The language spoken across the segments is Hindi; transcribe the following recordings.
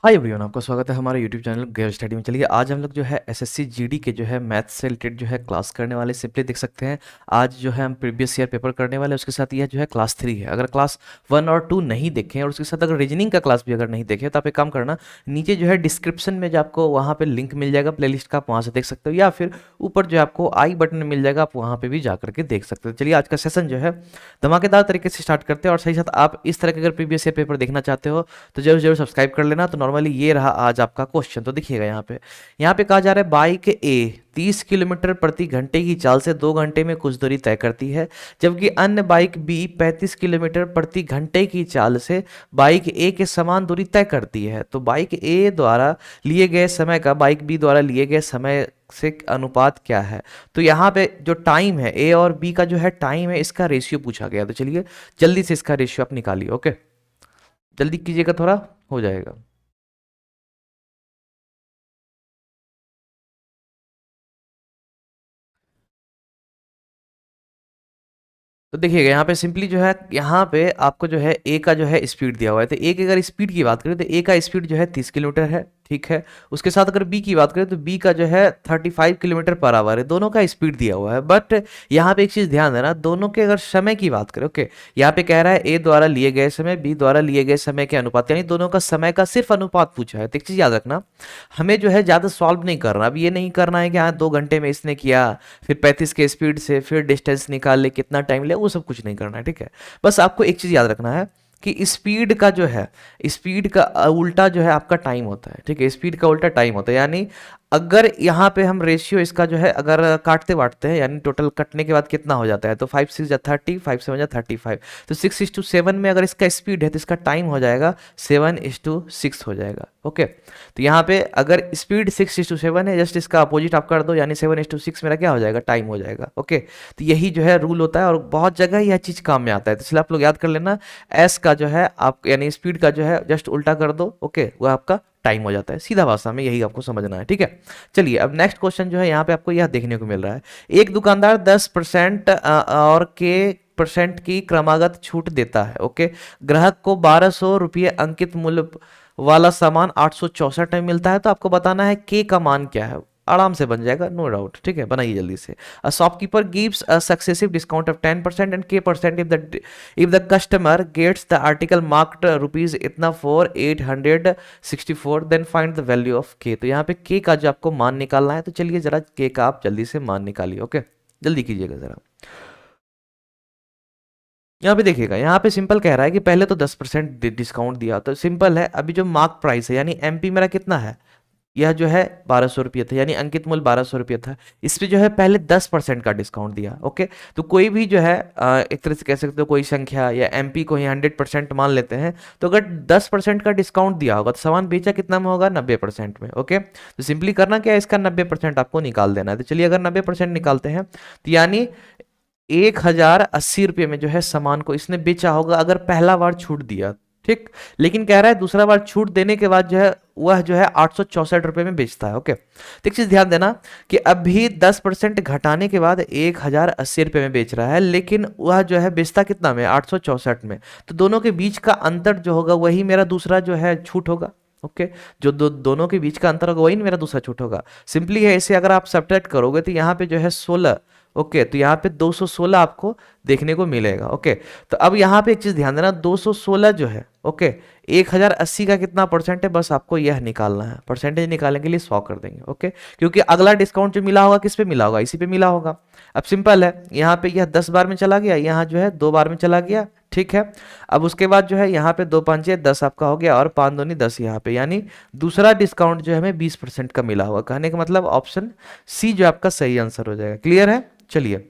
हाय एवरीवन, आपका स्वागत है हमारे यूट्यूब चैनल गेयर स्टडी में। चलिए आज हम लोग जो है एसएससी जीडी के जो है मैथ से रिलेटेड जो है क्लास करने वाले। सिंपली देख सकते हैं आज जो है हम प्रीवियस ईयर पेपर करने वाले, उसके साथ यह जो है क्लास 3 है। अगर क्लास 1 और 2 नहीं देखें और उसके साथ अगर रीजनिंग का क्लास भी अगर नहीं देखें तो आप एक काम करना, नीचे जो है डिस्क्रिप्शन में जो आपको वहाँ पर लिंक मिल जाएगा प्ले का, आप वहाँ से देख सकते हो, या फिर ऊपर जो आपको आई बटन मिल जाएगा, आप वहाँ पर भी जा करके देख सकते हो। चलिए आज का सेशन जो है धमाकेदार तरीके से स्टार्ट करते हैं, और सही साथ आप इस तरह के अगर प्रीवियस ईयर पेपर देखना चाहते हो तो जरूर जरूर सब्सक्राइब कर लेना। तो नॉर्मली ये रहा आज आपका क्वेश्चन। तो देखिएगा यहाँ पे कहा जा रहा है बाइक ए 30 किलोमीटर प्रति घंटे की चाल से 2 घंटे में कुछ दूरी तय करती है, जबकि अन्य बाइक बी 35 किलोमीटर प्रति घंटे की चाल से बाइक ए के समान दूरी तय करती है। तो बाइक ए द्वारा लिए गए समय का बाइक बी द्वारा लिए गए समय से अनुपात क्या है। तो यहाँ पे जो टाइम है ए और बी का जो है टाइम है, इसका रेशियो पूछा गया। तो चलिए जल्दी से इसका रेशियो आप निकालिए। ओके, जल्दी कीजिएगा, थोड़ा हो जाएगा। तो देखिएगा यहाँ पे सिंपली जो है यहाँ पे आपको जो है ए का जो है स्पीड दिया हुआ है। तो ए की अगर स्पीड की बात करें तो ए का स्पीड जो है 30 किलोमीटर है, ठीक है। उसके साथ अगर बी की बात करें तो बी का जो है 35 किलोमीटर पर आवर है। दोनों का स्पीड दिया हुआ है, बट यहाँ पे एक चीज़ ध्यान देना, दोनों के अगर समय की बात करें, ओके, यहाँ पे कह रहा है ए द्वारा लिए गए समय बी द्वारा लिए गए समय के अनुपात, यानी दोनों का समय का सिर्फ अनुपात पूछा है। तो एक चीज़ याद रखना, हमें जो है ज़्यादा सॉल्व नहीं करना। अब ये नहीं करना है कि हाँ 2 घंटे में इसने किया, फिर 35 के स्पीड से फिर डिस्टेंस निकाल ले, कितना टाइम ले, वो सब कुछ नहीं करना है, ठीक है। बस आपको एक चीज़ याद रखना है कि स्पीड का जो है, स्पीड का उल्टा जो है आपका टाइम होता है, ठीक है। स्पीड का उल्टा टाइम होता है, यानी अगर यहाँ पे हम रेशियो इसका जो है अगर काटते बांटते हैं, यानी टोटल कटने के बाद कितना हो जाता है, तो 5 6 जा 30, 5 7 जा 35। तो 6:7 में अगर इसका स्पीड है तो इसका टाइम हो जाएगा 7:6 हो जाएगा। ओके, तो यहाँ पे अगर स्पीड 6:7 है, जस्ट इसका अपोजिट आप कर दो, यानी 7:6 मेरा क्या हो जाएगा, टाइम हो जाएगा। ओके, तो यही जो है रूल होता है और बहुत जगह यह चीज़ काम में आता है। तो इसलिए आप लोग याद कर लेना, एस का जो है आप यानी स्पीड का जो है जस्ट उल्टा कर दो, ओके, वो आपका टाइम हो जाता है। सीधा भाषा में यही आपको समझना है, ठीक है। चलिए अब नेक्स्ट क्वेश्चन जो है यहाँ पे आपको यह देखने को मिल रहा है, एक दुकानदार 10% और के परसेंट की क्रमागत छूट देता है। ओके, ग्राहक को 1200 रुपये अंकित मूल्य वाला सामान 864 में मिलता है। तो आपको बताना है के का मान क्या है। आराम से बन जाएगा, नो डाउट, ठीक है, बनाइए जल्दी से। A shopkeeper gives a successive discount of 10% and k% if the customer gets the article marked rupees इतना for 864, then find the value of k। तो यहाँ पे k का जो आपको मान निकालना है, तो चलिए जरा k का आप जल्दी से मान निकालिए। ओके, जल्दी कीजिएगा जरा। यहाँ पे देखिएगा, यहाँ पे सिंपल कह रहा है कि पहले तो 10% डिस्काउंट दिया, तो सिंपल है। अभी जो मार्क प्राइस है यानी एमपी मेरा कितना है, यह जो है 1200 रुपये था, यानी अंकित मूल्य 1200 रुपये था। इस पे जो है पहले 10% का डिस्काउंट दिया। ओके, तो कोई भी जो है एक तरह से कह सकते हो कोई संख्या या एमपी को ही 100% मान लेते हैं, तो अगर 10% का डिस्काउंट दिया होगा तो सामान बेचा कितना में होगा, 90% में। ओके, तो सिंपली करना क्या है, इसका 90% आपको निकाल देना है। तो चलिए अगर 90% निकालते हैं तो यानी 1080 रुपये में जो है सामान को इसने बेचा होगा अगर पहला बार छूट दिया, ठीक। लेकिन कह रहा है दूसरा बार छूट देने के बाद जो है वह जो है 864 रुपये में बेचता है। ओके, तो एक चीज ध्यान देना कि अभी 10% घटाने के बाद 1080 रुपये में बेच रहा है, लेकिन वह जो है बेचता कितना में, 864 में। तो दोनों के बीच का अंतर जो होगा वही मेरा दूसरा जो है छूट होगा। ओके, जो दोनों के बीच का अंतर होगा वही मेरा दूसरा छूट होगा। सिंपली है, इसे अगर आप सब्ट्रैक्ट करोगे तो यहाँ पे जो है 16, ओके, तो यहाँ पे 216 आपको देखने को मिलेगा। ओके, तो अब यहाँ पे एक चीज ध्यान देना, 216 जो है, ओके, 1080 का कितना परसेंट है, बस आपको यह निकालना है। परसेंटेज निकालने के लिए 100 कर देंगे। ओके, क्योंकि अगला डिस्काउंट जो मिला होगा किस पे मिला होगा, इसी पे मिला होगा। अब सिंपल है, यहाँ पे यह 10 बार में चला गया, यहाँ जो है 2 बार में चला गया, ठीक है। अब उसके बाद जो है यहाँ पे 2 5 10 आपका हो गया, और 5 दूनी 10 यहाँ पे, यानी दूसरा डिस्काउंट जो है हमें 20% का मिला हुआ। कहने का मतलब ऑप्शन सी जो आपका सही आंसर हो जाएगा। क्लियर है, चलिए।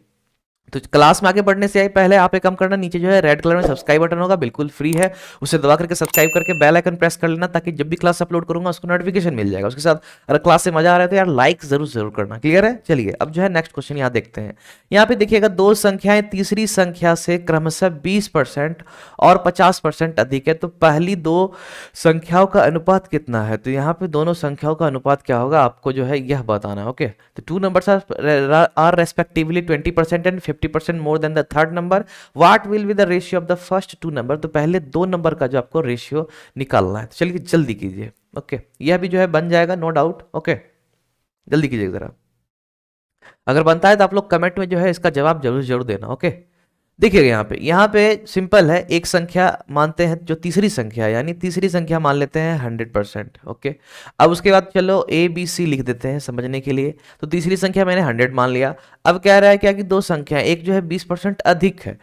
तो क्लास में आगे बढ़ने से पहले आप एक काम करना, नीचे जो है रेड कलर में सब्सक्राइब बटन होगा, बिल्कुल फ्री है, उसे दबा करके सब्सक्राइब करके बेल आइकन प्रेस कर लेना, ताकि जब भी क्लास अपलोड करूंगा उसको नोटिफिकेशन मिल जाएगा। उसके साथ अगर क्लास से मजा आ रहा है तो यार लाइक जरूर करना। क्लियर है, चलिए अब जो है नेक्स्ट क्वेश्चन यहाँ देखते हैं। यहाँ पे देखिएगा, दो संख्याएं तीसरी संख्या से क्रमशः 20% और 50% अधिक है, तो पहली दो संख्याओं का अनुपात कितना है। तो यहाँ पे दोनों संख्याओं का अनुपात क्या होगा आपको जो है यह बताना है। ओके, तो two numbers are respectively 20% and 50% more than the third number, what will be the ratio of the first two number. तो पहले दो नंबर का जो आपको रेशियो निकालना है, तो चलिए जल्दी कीजिए। ओके, यह भी जो है बन जाएगा, नो डाउट। ओके, जल्दी कीजिएगा जरा। अगर बनता है तो आप लोग कमेंट में जो है इसका जवाब जरूर जरूर देना। ओके, देखिएगा यहाँ पे सिंपल है, एक संख्या मानते हैं जो तीसरी संख्या है, यानी तीसरी संख्या मान लेते हैं 100%। ओके, अब उसके बाद चलो ए बी सी लिख देते हैं समझने के लिए। तो तीसरी संख्या मैंने 100 मान लिया। अब कह रहा है क्या कि दो संख्या, एक जो है 20% अधिक है,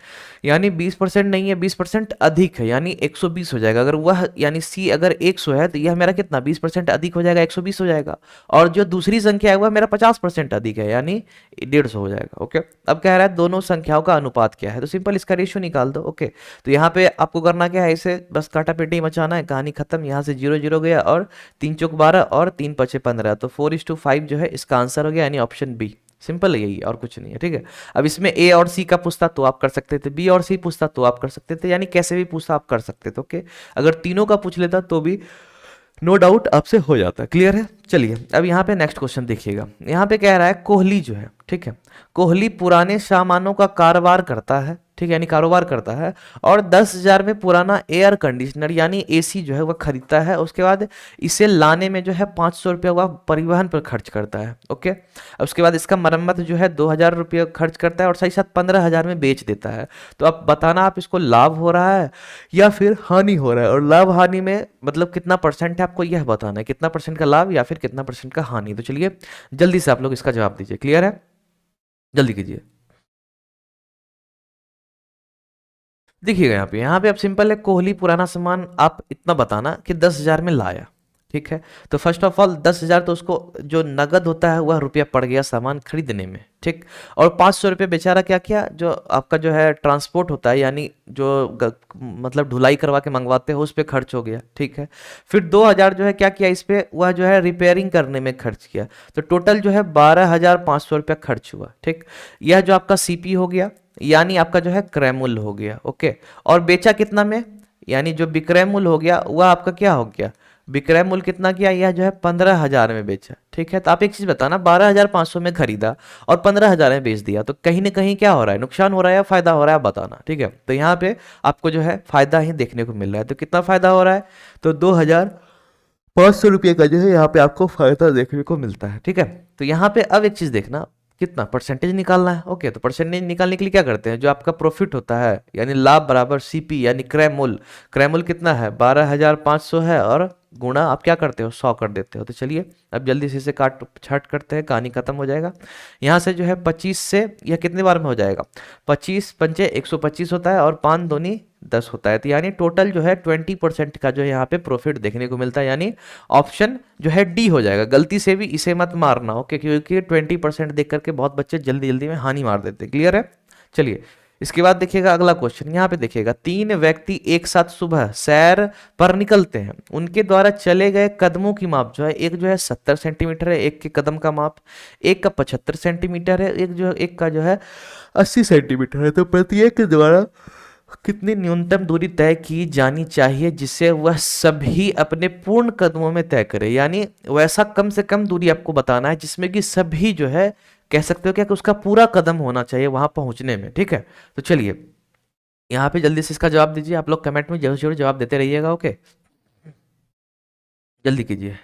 यानी 20% नहीं है, 20% अधिक है, यानी 120 हो जाएगा। अगर वह यानी सी अगर 100 है तो यह मेरा कितना 20% अधिक हो जाएगा, 120 हो जाएगा। और जो दूसरी संख्या है वह मेरा 50% अधिक है, यानी 150 हो जाएगा। ओके, अब कह रहा है दोनों संख्याओं का अनुपात क्या है, तो सिंपल इसका रेशियो निकाल दो। ओके, तो यहाँ पे आपको करना क्या है, इसे बस काटा पेटी मचाना है, कहानी खत्म। यहाँ से 0 0 गया और 3 चौक 12 और 3 पचे 15, तो 4:5 जो है इसका आंसर हो गया, यानी ऑप्शन बी। सिंपल है यही, और कुछ नहीं है। ठीक है, अब इसमें ए और सी का पूछता तो आप कर सकते थे, बी और सी पूछता तो आप कर सकते थे, यानी कैसे भी पूछता आप कर सकते थे। ओके, अगर तीनों का पूछ लेता तो भी नो डाउट आपसे हो जाता है। क्लियर है? चलिए अब यहाँ पे नेक्स्ट क्वेश्चन देखिएगा। यहाँ पे कह रहा है कोहली जो है, ठीक है, कोहली पुराने सामानों का कारोबार करता है, ठीक है, यानी कारोबार करता है, और 10,000 में पुराना एयर कंडीशनर यानी एसी जो है वह खरीदता है। उसके बाद इसे लाने में जो है 500 रुपया वह परिवहन पर खर्च करता है। ओके, अब उसके बाद इसका मरम्मत जो है 2,000 रुपया खर्च करता है और साथ ही साथ 15,000 में बेच देता है। तो अब बताना आप इसको लाभ हो रहा है या फिर हानि हो रहा है, और लाभ हानि में मतलब कितना परसेंट है आपको यह बताना है, कितना परसेंट का लाभ या फिर कितना परसेंट का हानि। तो चलिए जल्दी से आप लोग इसका जवाब दीजिए। क्लियर है? जल्दी कीजिए। देखिएगा यहाँ पे अब सिंपल है, कोहली पुराना सामान आप इतना बताना कि 10,000 में लाया। ठीक है, तो फर्स्ट ऑफ ऑल 10,000 तो उसको जो नगद होता है वह रुपया पड़ गया सामान खरीदने में। ठीक, और 500 रुपये बेचारा क्या किया, जो आपका जो है ट्रांसपोर्ट होता है, यानी जो मतलब ढुलाई करवा के मंगवाते हैं उस पर खर्च हो गया। ठीक है, फिर 2,000 जो है क्या किया इस पे, वह जो है रिपेयरिंग करने में खर्च किया। तो टोटल जो है 12,500 रुपया खर्च हुआ। ठीक, यह जो आपका सीपी हो गया, यानी आपका जो है क्रय मूल्य हो गया। ओके, और बेचा कितना में, यानी जो विक्रय मूल्य हो गया वह आपका क्या हो गया, विक्रय मूल्य कितना किया, यह जो है 15,000 में बेचा। ठीक है, तो आप एक चीज बताना, 12,500 में खरीदा और 15,000 में बेच दिया, तो कहीं ना कहीं क्या हो रहा है, नुकसान हो रहा है या फायदा हो रहा है, बताना। ठीक है, तो यहाँ पे आपको जो है फायदा ही देखने को मिल रहा है। तो कितना फायदा हो रहा है, तो 2,500 रुपये का जो है यहाँ पे आपको फायदा देखने को मिलता है। ठीक है, तो यहाँ पे अब एक चीज देखना, कितना परसेंटेज निकालना है। ओके, तो परसेंटेज निकालने के लिए क्या करते हैं, जो आपका प्रॉफिट होता है यानी लाभ बराबर सीपी यानी क्रय मूल्य। क्रय मूल्य कितना है, 12,500 है, और गुणा आप क्या करते हो, 100 कर देते हो। तो चलिए अब जल्दी से इसे काट छाट करते हैं, कहानी खत्म हो जाएगा। यहाँ से जो है 25 से यह कितने बार में हो जाएगा, 25 पंचे 125 होता है, और 5 दूनी 10 होता है। तो यानी टोटल जो है 20% का जो है यहाँ पे प्रॉफिट देखने को मिलता है, यानी ऑप्शन जो है डी हो जाएगा। गलती से भी इसे मत मारना, ओके, क्योंकि 20% देख करके बहुत बच्चे जल्दी जल्दी में हानि मार देते हैं। क्लियर है? चलिए इसके बाद देखिएगा अगला क्वेश्चन। यहाँ पे देखिएगा, 3 व्यक्ति एक साथ सुबह सैर पर निकलते हैं, उनके द्वारा चले गए कदमों की माप जो है, एक जो है 70 सेंटीमीटर है, एक के कदम का माप, एक का 75 सेंटीमीटर है, एक का जो है 80 सेंटीमीटर है। तो प्रत्येक के द्वारा कितनी न्यूनतम दूरी तय की जानी चाहिए जिससे वह सभी अपने पूर्ण कदमों में तय करे, यानी वैसा कम से कम दूरी आपको बताना है जिसमें कि सभी जो है कह सकते हो क्या कि उसका पूरा कदम होना चाहिए वहां पहुंचने में। ठीक है, तो चलिए यहाँ पे जल्दी से इसका जवाब दीजिए। आप लोग कमेंट में जरूर जरूर जवाब देते रहिएगा। ओके, जल्दी कीजिए।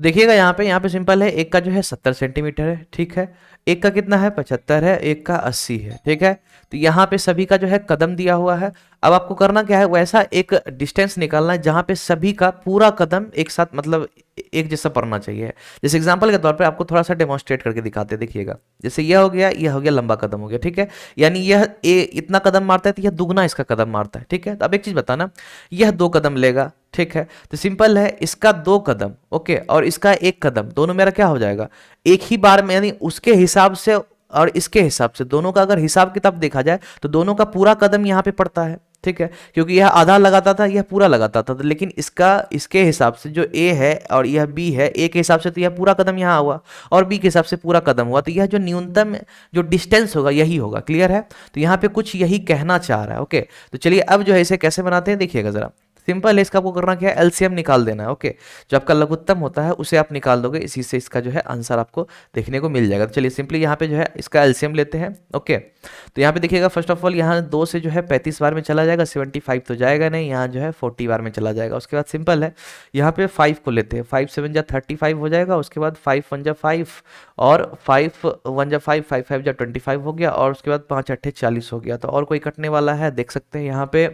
देखिएगा यहाँ पे सिंपल है, एक का जो है 70 सेंटीमीटर है, ठीक है, एक का कितना है 75 है, एक का 80 है। ठीक है, तो यहाँ पे सभी का जो है कदम दिया हुआ है। अब आपको करना क्या है, वैसा एक डिस्टेंस निकालना है जहाँ पे सभी का पूरा कदम एक साथ मतलब एक जैसा पड़ना चाहिए। जैसे एग्जांपल के तौर पे आपको थोड़ा सा डेमोन्स्ट्रेट करके दिखाते हैं। देखिएगा, जैसे यह हो गया लंबा कदम हो गया। ठीक है, यानी यह इतना कदम मारता है तो यह दुगना इसका कदम मारता है। ठीक है, तो अब एक चीज बताना, यह 2 कदम लेगा। ठीक है, तो सिंपल है, इसका 2 कदम ओके और इसका 1 कदम, दोनों मेरा क्या हो जाएगा, एक ही बार में, यानी उसके हिसाब से और इसके हिसाब से, दोनों का अगर हिसाब किताब देखा जाए तो दोनों का पूरा कदम यहाँ पे पड़ता है। ठीक है, क्योंकि यह आधा लगाता था, यह पूरा लगाता था, लेकिन इसके हिसाब से जो ए है और यह बी है, ए के हिसाब से तो यह पूरा कदम यहाँ हुआ और बी के हिसाब से पूरा कदम हुआ, तो यह जो न्यूनतम जो डिस्टेंस होगा यही होगा। क्लियर है? तो यहाँ पे कुछ यही कहना चाह रहा है। ओके, तो चलिए अब जो है इसे कैसे बनाते हैं देखिएगा जरा। सिंपल है, इसका आपको करना क्या है, एलसीएम निकाल देना है। ओके, जो आपका लघुत्तम होता है उसे आप निकाल दोगे, इसी से इसका जो है आंसर आपको देखने को मिल जाएगा। तो चलिए सिंपली यहाँ पे जो है इसका एलसीएम लेते हैं। ओके, तो यहाँ पे देखिएगा फर्स्ट ऑफ ऑल यहाँ 2 से जो है 35 बार में चला जाएगा, 75 तो जाएगा नहीं, यहाँ जो है 40 बार में चला जाएगा। उसके बाद सिंपल है, यहाँ पे 5 को लेते हैं, 5 7 जा 35 हो जाएगा। उसके बाद 5 1 जा 5 और 5 1 जा 5, 5 5 जा 25 हो गया, और उसके बाद 5 8 40 हो गया। तो और कोई कटने वाला है, देख सकते हैं यहाँ पे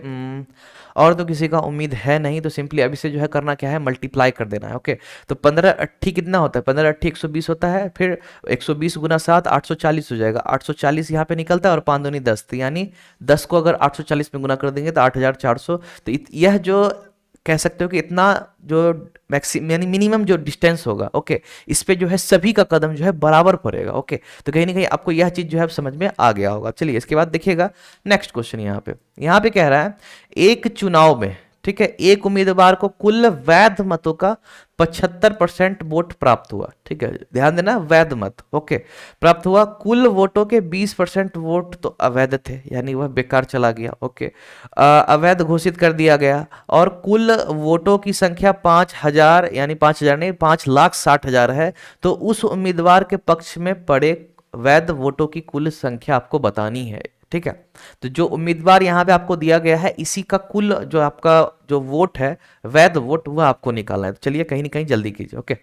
और तो किसी का उम्मीद है नहीं। तो सिंपली अभी से जो है करना क्या है, मल्टीप्लाई कर देना है। ओके, तो 15 80 कितना होता है, 15 80 120 होता है, फिर 120 गुना 7 840 हो जाएगा। 840 यहाँ पे निकलता है और 5 दूनी 10, तो यानी 10 को अगर 840 में गुना कर देंगे तो 8400। तो यह जो कह सकते हो कि इतना जो मैक्सिमम यानी मिनिमम जो डिस्टेंस होगा, ओके, इस पे जो है सभी का कदम जो है बराबर पड़ेगा। ओके, तो कहीं ना कहीं आपको यह चीज जो है समझ में आ गया होगा। चलिए इसके बाद देखिएगा नेक्स्ट क्वेश्चन। यहाँ पे कह रहा है, एक चुनाव में, ठीक है, एक उम्मीदवार को कुल वैध मतों का 75% वोट प्राप्त हुआ। ठीक है, ध्यान देना, वैध मत, ओके, प्राप्त हुआ। कुल वोटों के 20% वोट तो अवैध थे, यानी वह बेकार चला गया। ओके, अवैध घोषित कर दिया गया, और कुल वोटों की संख्या 5000 यानी 5000 नहीं 5,60,000 है। तो उस उम्मीदवार के पक्ष में पड़े वैध वोटों की कुल संख्या आपको बतानी है। ठीक है, तो जो उम्मीदवार यहाँ पे आपको दिया गया है, इसी का कुल जो आपका जो वोट है, वैध वोट, वह आपको निकालना है। तो चलिए कहीं ना कहीं जल्दी कीजिए। ओके,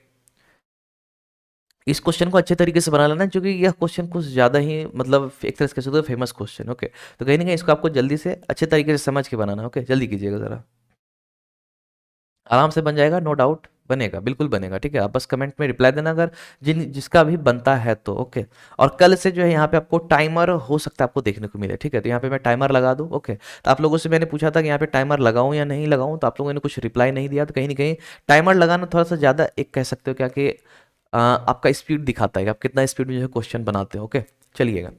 इस क्वेश्चन को अच्छे तरीके से बना लेना, क्योंकि यह क्वेश्चन कुछ ज्यादा ही मतलब एक तरह से कह सकते हो फेमस क्वेश्चन। ओके, तो कहीं ना कहीं इसको आपको जल्दी से अच्छे तरीके से समझ के बनाना। ओके, जल्दी कीजिएगा जरा, आराम से बन जाएगा, नो डाउट बनेगा, बिल्कुल बनेगा। ठीक है, आप बस कमेंट में रिप्लाई देना अगर जिसका भी बनता है तो। ओके, और कल से जो है यहाँ पे आपको टाइमर हो सकता है आपको देखने को मिले। ठीक है, तो यहाँ पे मैं टाइमर लगा दूँ। ओके, तो आप लोगों से मैंने पूछा था कि यहाँ पे टाइमर लगाऊं या नहीं लगाऊं, तो आप लोगों ने कुछ रिप्लाई नहीं दिया। तो कहीं ना कहीं टाइमर लगाना थोड़ा सा ज़्यादा एक कह सकते हो क्या कि आपका स्पीड दिखाता है कि आप कितना स्पीड में जो है क्वेश्चन बनाते हो। ओके, चलिएगा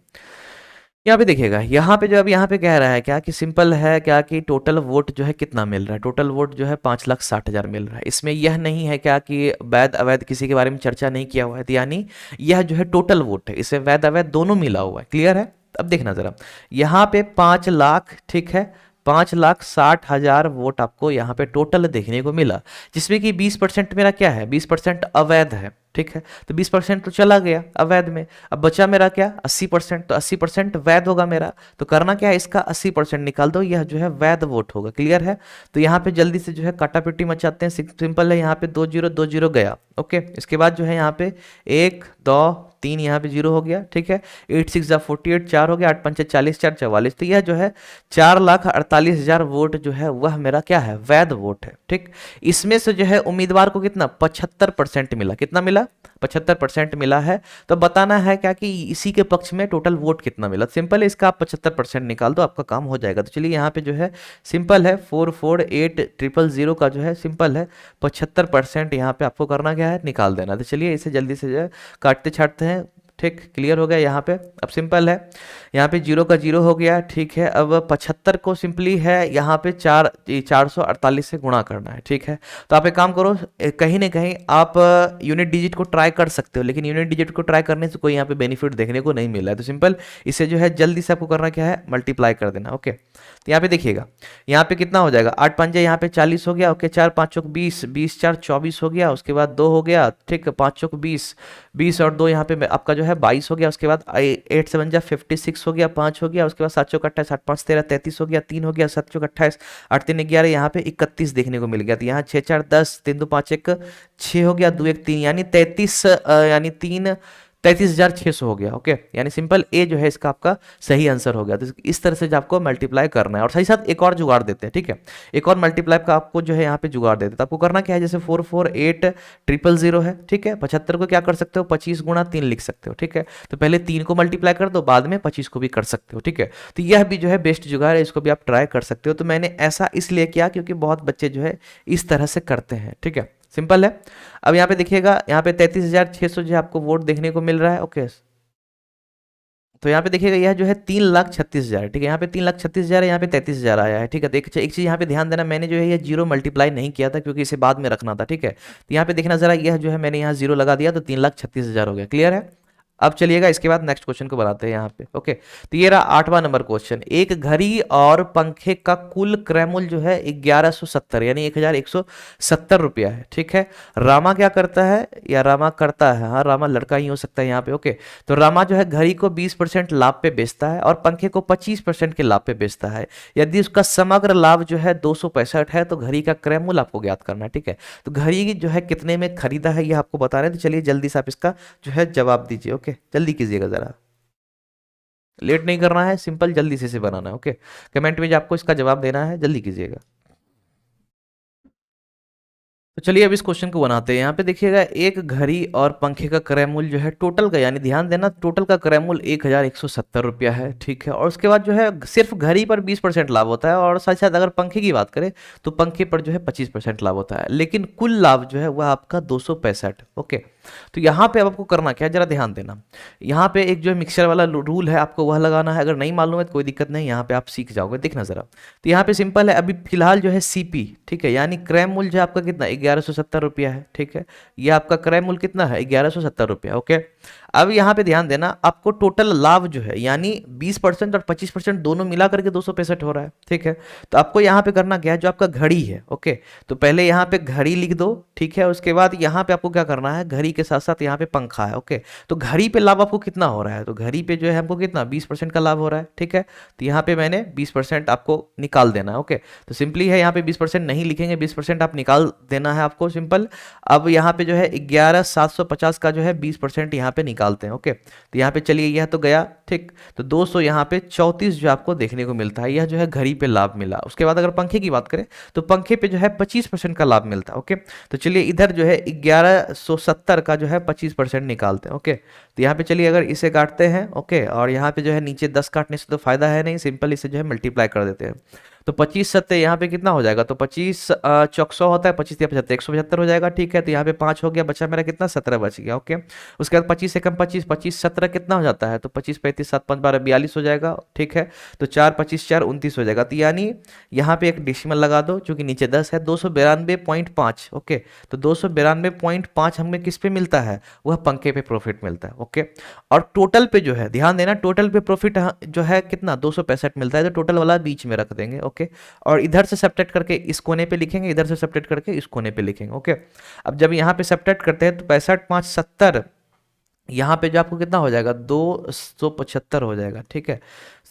यहाँ पे देखिएगा, यहाँ पे जो अब यहाँ पे कह रहा है क्या कि सिंपल है क्या कि टोटल वोट जो है कितना मिल रहा है, टोटल वोट जो है 5,60,000 मिल रहा है। इसमें यह नहीं है क्या कि वैध अवैध किसी के बारे में चर्चा नहीं किया हुआ है, तो यानी यह जो है टोटल वोट है, इसमें वैध अवैध दोनों मिला हुआ है। क्लियर है? अब देखना जरा, यहाँ पे 5 लाख, ठीक है, 5,60,000 वोट आपको यहाँ पे टोटल देखने को मिला, जिसमें कि 20% मेरा क्या है, 20% अवैध है। ठीक है, तो 20% तो चला गया अवैध में, अब बचा मेरा क्या 80%, तो 80% वैध होगा मेरा। तो करना क्या है, इसका 80% निकाल दो, यह जो है वैध वोट होगा। क्लियर है? तो यहाँ पे जल्दी से जो है काटापिटी मचाते हैं, सिंपल है, यहाँ पे 2020 गया। ओके, इसके बाद जो है यहाँ पे 1 2 3 यहाँ पे 0 हो गया। ठीक है, 8 6 जा 48, 4 हो गया, 8 5 40, 4 44। तो यह जो है 4,48,000 वोट जो है वह मेरा क्या है, वैध वोट है। ठीक, इसमें से जो है उम्मीदवार को कितना 75% मिला, कितना मिला 75% मिला है। तो बताना है क्या कि इसी के पक्ष में टोटल वोट कितना मिला। सिंपल है, इसका आप 75% निकाल दो, आपका काम हो जाएगा। तो चलिए यहाँ पे जो है सिंपल है 448,000 का जो है सिंपल है 75% यहाँ पे आपको करना क्या है, निकाल देना। तो चलिए इसे जल्दी से जो है काटते छाटते हैं। ठीक, क्लियर हो गया यहाँ पे। अब सिंपल है, यहाँ पे 0 का 0 हो गया। ठीक है, अब 75 को सिंपली है यहाँ पे 448 से गुणा करना है। ठीक है, तो आप एक काम करो, कहीं ना कहीं आप यूनिट डिजिट को ट्राई कर सकते हो, लेकिन यूनिट डिजिट को ट्राई करने से कोई यहाँ पे बेनिफिट देखने को नहीं मिला है। तो सिंपल इसे जो है जल्दी से आपको करना क्या है, मल्टीप्लाई कर देना। ओके, तो यहाँ पे देखिएगा, यहाँ पे कितना हो जाएगा, 8 5 यहाँ पे 40 हो गया। ओके, 4 5 चौक 20, 20 4 24 हो गया। उसके बाद 2 हो गया। ठीक है, 5 चौक 20, 20 और 2 यहाँ पे आपका जो है 22 हो गया। उसके बाद 8 7 जा 56 हो गया, 5 हो गया। उसके बाद 7 चौक 28, 8 5 13, 33 हो गया, 3 हो गया, 7 चौक 28, 8 3 11, यहाँ पे 31 देखने को मिल गया। तो यहाँ 6 4 10, 3 2 5 1 6 हो गया, 2 1 3, यानी 33 यानी 33,600 हो गया। ओके, यानी सिंपल ए जो है इसका आपका सही आंसर हो गया। तो इस तरह से जो आपको मल्टीप्लाई करना है, और साथ साथ एक और जुगाड़ देते हैं। ठीक है, एक और मल्टीप्लाई का आपको जो है यहाँ पे जुगाड़ देते हैं। तो आपको करना क्या है, जैसे 448,000 है। ठीक है, 75 को क्या कर सकते हो, 25 गुणा 3 लिख सकते हो। ठीक है, तो पहले 3 को मल्टीप्लाई कर दो, बाद में 25 को भी कर सकते हो। ठीक है, तो यह भी जो है बेस्ट जुगाड़ है, इसको भी आप ट्राई कर सकते हो। तो मैंने ऐसा इसलिए किया क्योंकि बहुत बच्चे जो है इस तरह से करते हैं। ठीक है, सिंपल है। अब यहाँ पे देखिएगा, यहाँ पे 33,600 जो है आपको वोट देखने को मिल रहा है। ओके, तो यहाँ पे देखिएगा यह जो है 3,36,000। ठीक है, यहाँ पे 3,36,000 है, यहाँ पे 33,000 आया है। ठीक है, एक चीज़ यहाँ पे ध्यान देना, मैंने जो है ये 0 मल्टीप्लाई नहीं किया था क्योंकि इसे बाद में रखना था। ठीक है, तो यहाँ पे देखना जरा, यह जो है मैंने यहाँ 0 लगा दिया तो 3,36,000 हो गया। क्लियर है? अब चलिएगा इसके बाद नेक्स्ट क्वेश्चन को बनाते हैं यहाँ पे। ओके, तो ये रहा 8वां नंबर क्वेश्चन। एक घड़ी और पंखे का कुल क्रय मूल्य जो है 1170 यानी 1170 रुपया है। ठीक है, रामा क्या करता है, या रामा करता है, हाँ रामा लड़का ही हो सकता है यहाँ पे। ओके, तो रामा जो है घड़ी को 20% लाभ पे बेचता है और पंखे को 25% के लाभ पे बेचता है। यदि उसका समग्र लाभ जो है 265 है तो घड़ी का क्रय मूल्य आपको ज्ञात करना है। ठीक है, तो घड़ी जो है कितने में खरीदा है ये आपको बता रहे हैं। तो चलिए जल्दी से आप इसका जो है जवाब दीजिए। ओके, जल्दी कीजिएगा जरा, लेट नहीं करना है, सिंपल जल्दी से इसे बनाना है। ओके, कमेंट में जो आपको इसका जवाब देना है जल्दी कीजिएगा। तो चलिए अब इस क्वेश्चन को बनाते हैं। यहाँ पे देखिएगा एक घड़ी और पंखे का क्रय मूल्य जो है टोटल का, यानी ध्यान देना टोटल का क्रय मूल्य 1170 रुपया है। ठीक है, और उसके बाद जो है सिर्फ घड़ी पर 20% लाभ होता है और साथ साथ अगर पंखे की बात करें तो पंखे पर जो है 25% लाभ होता है, लेकिन कुल लाभ जो है वह आपका 265। ओके, तो यहाँ पे अब आपको करना क्या है जरा ध्यान देना। यहाँ पे एक जो है मिक्सचर वाला रूल है आपको वह लगाना है। अगर नहीं मालूम है तो कोई दिक्कत नहीं, यहाँ पे आप सीख जाओगे। देखना जरा, तो यहाँ पे सिंपल है, अभी फिलहाल जो है सीपी, ठीक है, यानी क्रय मूल्य जो है आपका कितना 1170 रुपया है। ठीक है, ये आपका क्रय मूल्य कितना है 1170 रुपया। ओके, अब यहाँ पे ध्यान देना, आपको टोटल लाभ जो है यानी 20% और 25% दोनों मिला करके 265 हो रहा है। ठीक है, तो आपको यहाँ पे करना क्या है, जो आपका घड़ी है, ओके, तो पहले यहाँ पे घड़ी लिख दो। ठीक है, उसके बाद यहाँ पे आपको क्या करना है, घड़ी के साथ साथ यहाँ पे पंखा है। ओके, तो घड़ी पे लाभ आपको कितना हो रहा है, तो घड़ी पे जो है हमको कितना 20% का लाभ हो रहा है। ठीक है, तो यहाँ पे मैंने 20% आपको निकाल देना है। ओके, तो सिंपली है, यहाँ पे 20% नहीं लिखेंगे, 20% आप निकाल देना है आपको, सिंपल। अब यहाँ पे जो है 11750 का जो है 20% यहाँ पे निकालते हैं। ओके, तो यहाँ पे चलिए यह तो गया। ठीक, तो 200 यहाँ पे 34 जो आपको देखने को मिलता है, यह जो है घड़ी पे लाभ मिला। उसके बाद अगर पंखे की बात करें तो पंखे पे जो है 25% का लाभ मिलता है। ओके, तो चलिए इधर जो है 1170 का जो है 25% निकालते हैं। ओके, तो यहाँ पे चलिए अगर इसे काटते हैं, ओके, और यहाँ पे जो है नीचे 10 काटने से तो फायदा है नहीं, सिंपल इसे जो है मल्टीप्लाई कर देते हैं। तो 25 सत्ते यहाँ पे कितना हो जाएगा, तो 25 चौक 100 होता है, 25 या 75 175 हो जाएगा। ठीक है, तो यहाँ पे 5 हो गया, बचा मेरा कितना 17 बच गया। ओके, उसके बाद 25 से कम 25, 25 17 कितना हो जाता है, तो 25 35 7 5 12 42 हो जाएगा। ठीक है, तो 4 25 4 29 हो जाएगा। तो यानी यहाँ पे एक डेसिमल लगा दो, चूंकि नीचे 10 है, 292.5। ओके, तो 292.5 हमें किस पे मिलता है, वह पंखे पे प्रॉफिट मिलता है। ओके, और टोटल पे जो है ध्यान देना, टोटल पे प्रॉफिट जो है कितना 265 मिलता है, तो टोटल वाला बीच में रख देंगे। ओके, और इधर से सब्ट्रैक्ट करके इस कोने पे लिखेंगे, इधर से सब्ट्रैक्ट करके इस कोने पे लिखेंगे। ओके, अब जब यहाँ पे सब्ट्रैक्ट करते हैं तो 65 5 70, यहाँ पे जो आपको कितना हो जाएगा 275 हो जाएगा। ठीक है,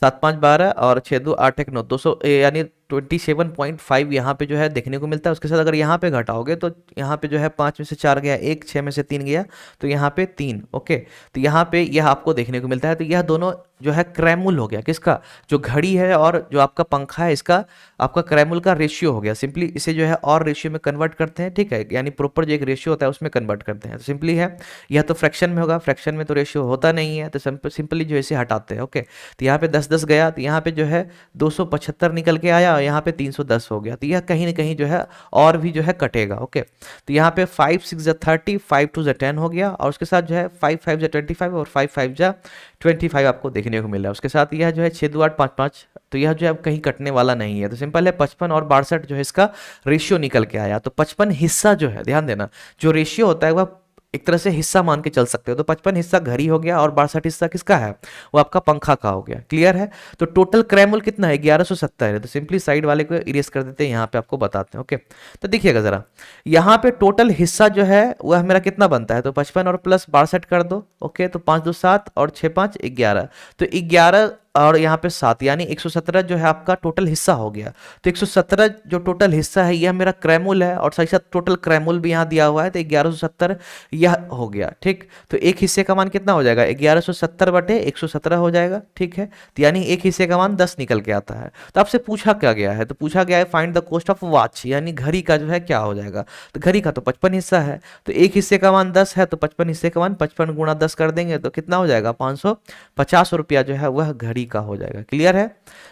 7 5 12 और 6 2 8 1 9 200 यानी 27.5 यहाँ पे जो है देखने को मिलता है। उसके साथ अगर यहाँ पे घटाओगे तो यहाँ पे जो है 5 में से 4 गया 1, 6 में से 3 गया तो यहाँ पे 3। ओके, तो यहाँ पे यह आपको देखने को मिलता है। तो यह दोनों जो है क्रय मूल्य हो गया किसका, जो घड़ी है और जो आपका पंखा है, इसका आपका क्रय मूल्य का रेशियो हो गया। सिंपली इसे जो है और रेशियो में कन्वर्ट करते हैं। ठीक है, यानी प्रॉपर जो एक रेशियो होता है उसमें कन्वर्ट करते हैं। तो सिंपली है, यह तो फ्रैक्शन में होगा, फ्रैक्शन में तो रेशियो होता नहीं है, तो सिंपली जो इसे हटाते हैं। ओके, तो यहाँ पे 10 10 गया, तो यहाँ पे जो है 275 निकल के आया और यहाँ पे 310 हो गया। तो यह कहीं ना कहीं जो है और भी जो है कटेगा। ओके, तो यहाँ पे 5 6 30, 5 2 10 हो गया, और उसके साथ जो है 5 5 25 और 5 5 25 आपको देखने को मिल रहा है। उसके साथ यह जो है 6 2 8 5 5, तो यह जो है अब कहीं कटने वाला नहीं है। तो सिंपल है, 55 और 62 जो है इसका रेशियो निकल के आया। तो 55 हिस्सा जो है, ध्यान देना, जो रेशियो होता है वह एक तरह से हिस्सा मान के चल सकते हो। तो 55 हिस्सा घड़ी हो गया और 62 हिस्सा किसका है, वो आपका पंखा का हो गया। क्लियर है, तो टोटल क्रय मूल्य कितना है 1170 है। तो सिंपली साइड वाले को इरेज कर देते हैं, यहाँ पे आपको बताते हैं। ओके, तो देखिएगा जरा, यहाँ पे टोटल हिस्सा जो है वह मेरा कितना बनता है, तो 55 और प्लस 62 कर दो। ओके, तो 5 2 7 और 6 5 11, तो 11 और यहाँ पे 7 यानी 117 जो है आपका टोटल हिस्सा हो गया। तो 117 जो टोटल हिस्सा है यह मेरा क्रय मूल्य है, और साथ ही साथ टोटल क्रय मूल्य भी यहाँ दिया हुआ है, तो 1170 यह हो गया। ठीक, तो एक हिस्से का मान कितना हो जाएगा 1170 बटे 117 हो जाएगा। ठीक है, तो यानी एक हिस्से का मान 10 निकल के आता है। तो आपसे पूछा क्या गया है, तो पूछा गया है find the cost of watch, यानी घड़ी का जो है क्या हो जाएगा। तो घड़ी का तो 55 हिस्सा है, तो एक हिस्से का मान 10 है, तो 55 हिस्से का मान 55 गुणा 10 कर देंगे तो कितना हो जाएगा 550 रुपया जो है वह घड़ी का हो जाएगा। क्लियर है,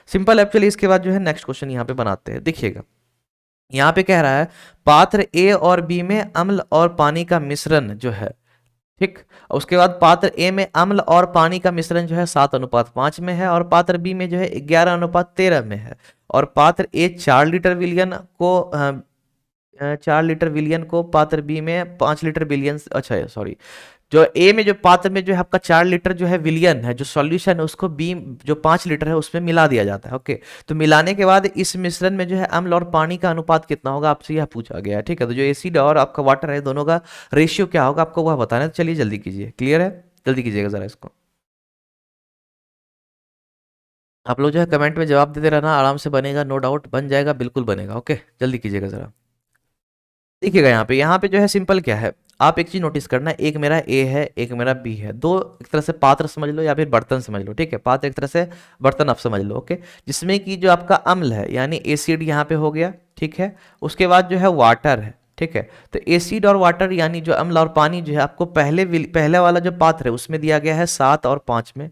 सिंपल। एक्चुअली इसके बाद जो है नेक्स्ट क्वेश्चन यहाँ पे बनाते हैं। देखिएगा, यहाँ पे कह रहा है पात्र ए और बी में अम्ल और पानी का मिश्रण जो है, ठीक, उसके बाद पात्र ए में अम्ल और पानी का मिश्रण जो है 7:5 में है, और पात्र बी में जो है 11:13 में है, और पात्र ए 4 लीटर विलयन को 4 लीटर विलियन को पात्र बी में 5 लीटर बिलियन, अच्छा सॉरी, जो ए में जो पात्र में जो है आपका 4 लीटर जो है विलियन है, जो सॉल्यूशन है उसको बी जो 5 लीटर है उसमें मिला दिया जाता है। ओके, तो मिलाने के बाद इस मिश्रण में जो है अम्ल और पानी का अनुपात कितना होगा आपसे यह पूछा गया है। ठीक है, तो जो एसिड और आपका वाटर है दोनों का रेशियो क्या होगा आपको वह बताना है। तो चलिए जल्दी कीजिए, क्लियर है, जल्दी कीजिएगा जरा इसको। आप लोग जो है कमेंट में जवाब देते रहना, आराम से बनेगा, नो डाउट बन जाएगा, बिल्कुल बनेगा। ओके, जल्दी कीजिएगा जरा। देखिएगा यहाँ पे जो है सिंपल क्या है, आप एक चीज नोटिस करना, एक मेरा ए है एक मेरा बी है, दो एक तरह से पात्र समझ लो या फिर बर्तन समझ लो। ठीक है, पात्र एक तरह से, बर्तन आप समझ लो। ओके, जिसमें कि जो आपका अम्ल है यानी एसिड यहाँ पे हो गया। ठीक है, उसके बाद जो है वाटर है। ठीक है, तो एसिड और वाटर यानी जो अम्ल और पानी जो है आपको पहले वाला जो पात्र है उसमें दिया गया है 7 और 5 में।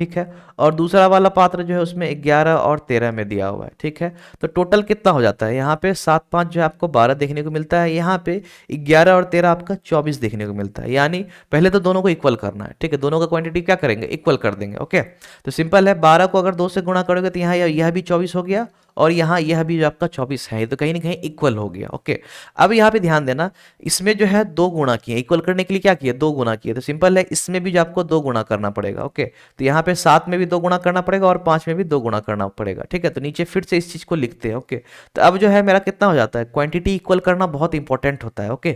ठीक है, और दूसरा वाला पात्र जो है उसमें 11 और 13 में दिया हुआ है। ठीक है, तो टोटल कितना हो जाता है, यहाँ पे 7 5 जो है आपको 12 देखने को मिलता है, यहाँ पे 11 और 13 आपका 24 देखने को मिलता है। यानी पहले तो दोनों को इक्वल करना है। ठीक है, दोनों का क्वांटिटी क्या करेंगे, इक्वल कर देंगे। ओके, तो सिंपल है, 12 को अगर 2 से गुणा करोगे तो यहाँ यह भी 24 हो गया और यहाँ यह भी जो आपका 24 है, तो कहीं ना कहीं इक्वल हो गया। ओके, अब यहाँ पे ध्यान देना, इसमें जो है 2 गुणा किए, इक्वल करने के लिए क्या किए, 2 गुणा किए, तो सिंपल है इसमें भी जो आपको 2 गुणा करना पड़ेगा। ओके, तो यहाँ पे 7 में भी 2 गुणा करना पड़ेगा और 5 में भी 2 गुणा करना पड़ेगा। ठीक है, तो नीचे फिर से इस चीज को लिखते हैं। ओके, तो अब जो है मेरा कितना हो जाता है, क्वांटिटी इक्वल करना बहुत इंपॉर्टेंट होता है। ओके,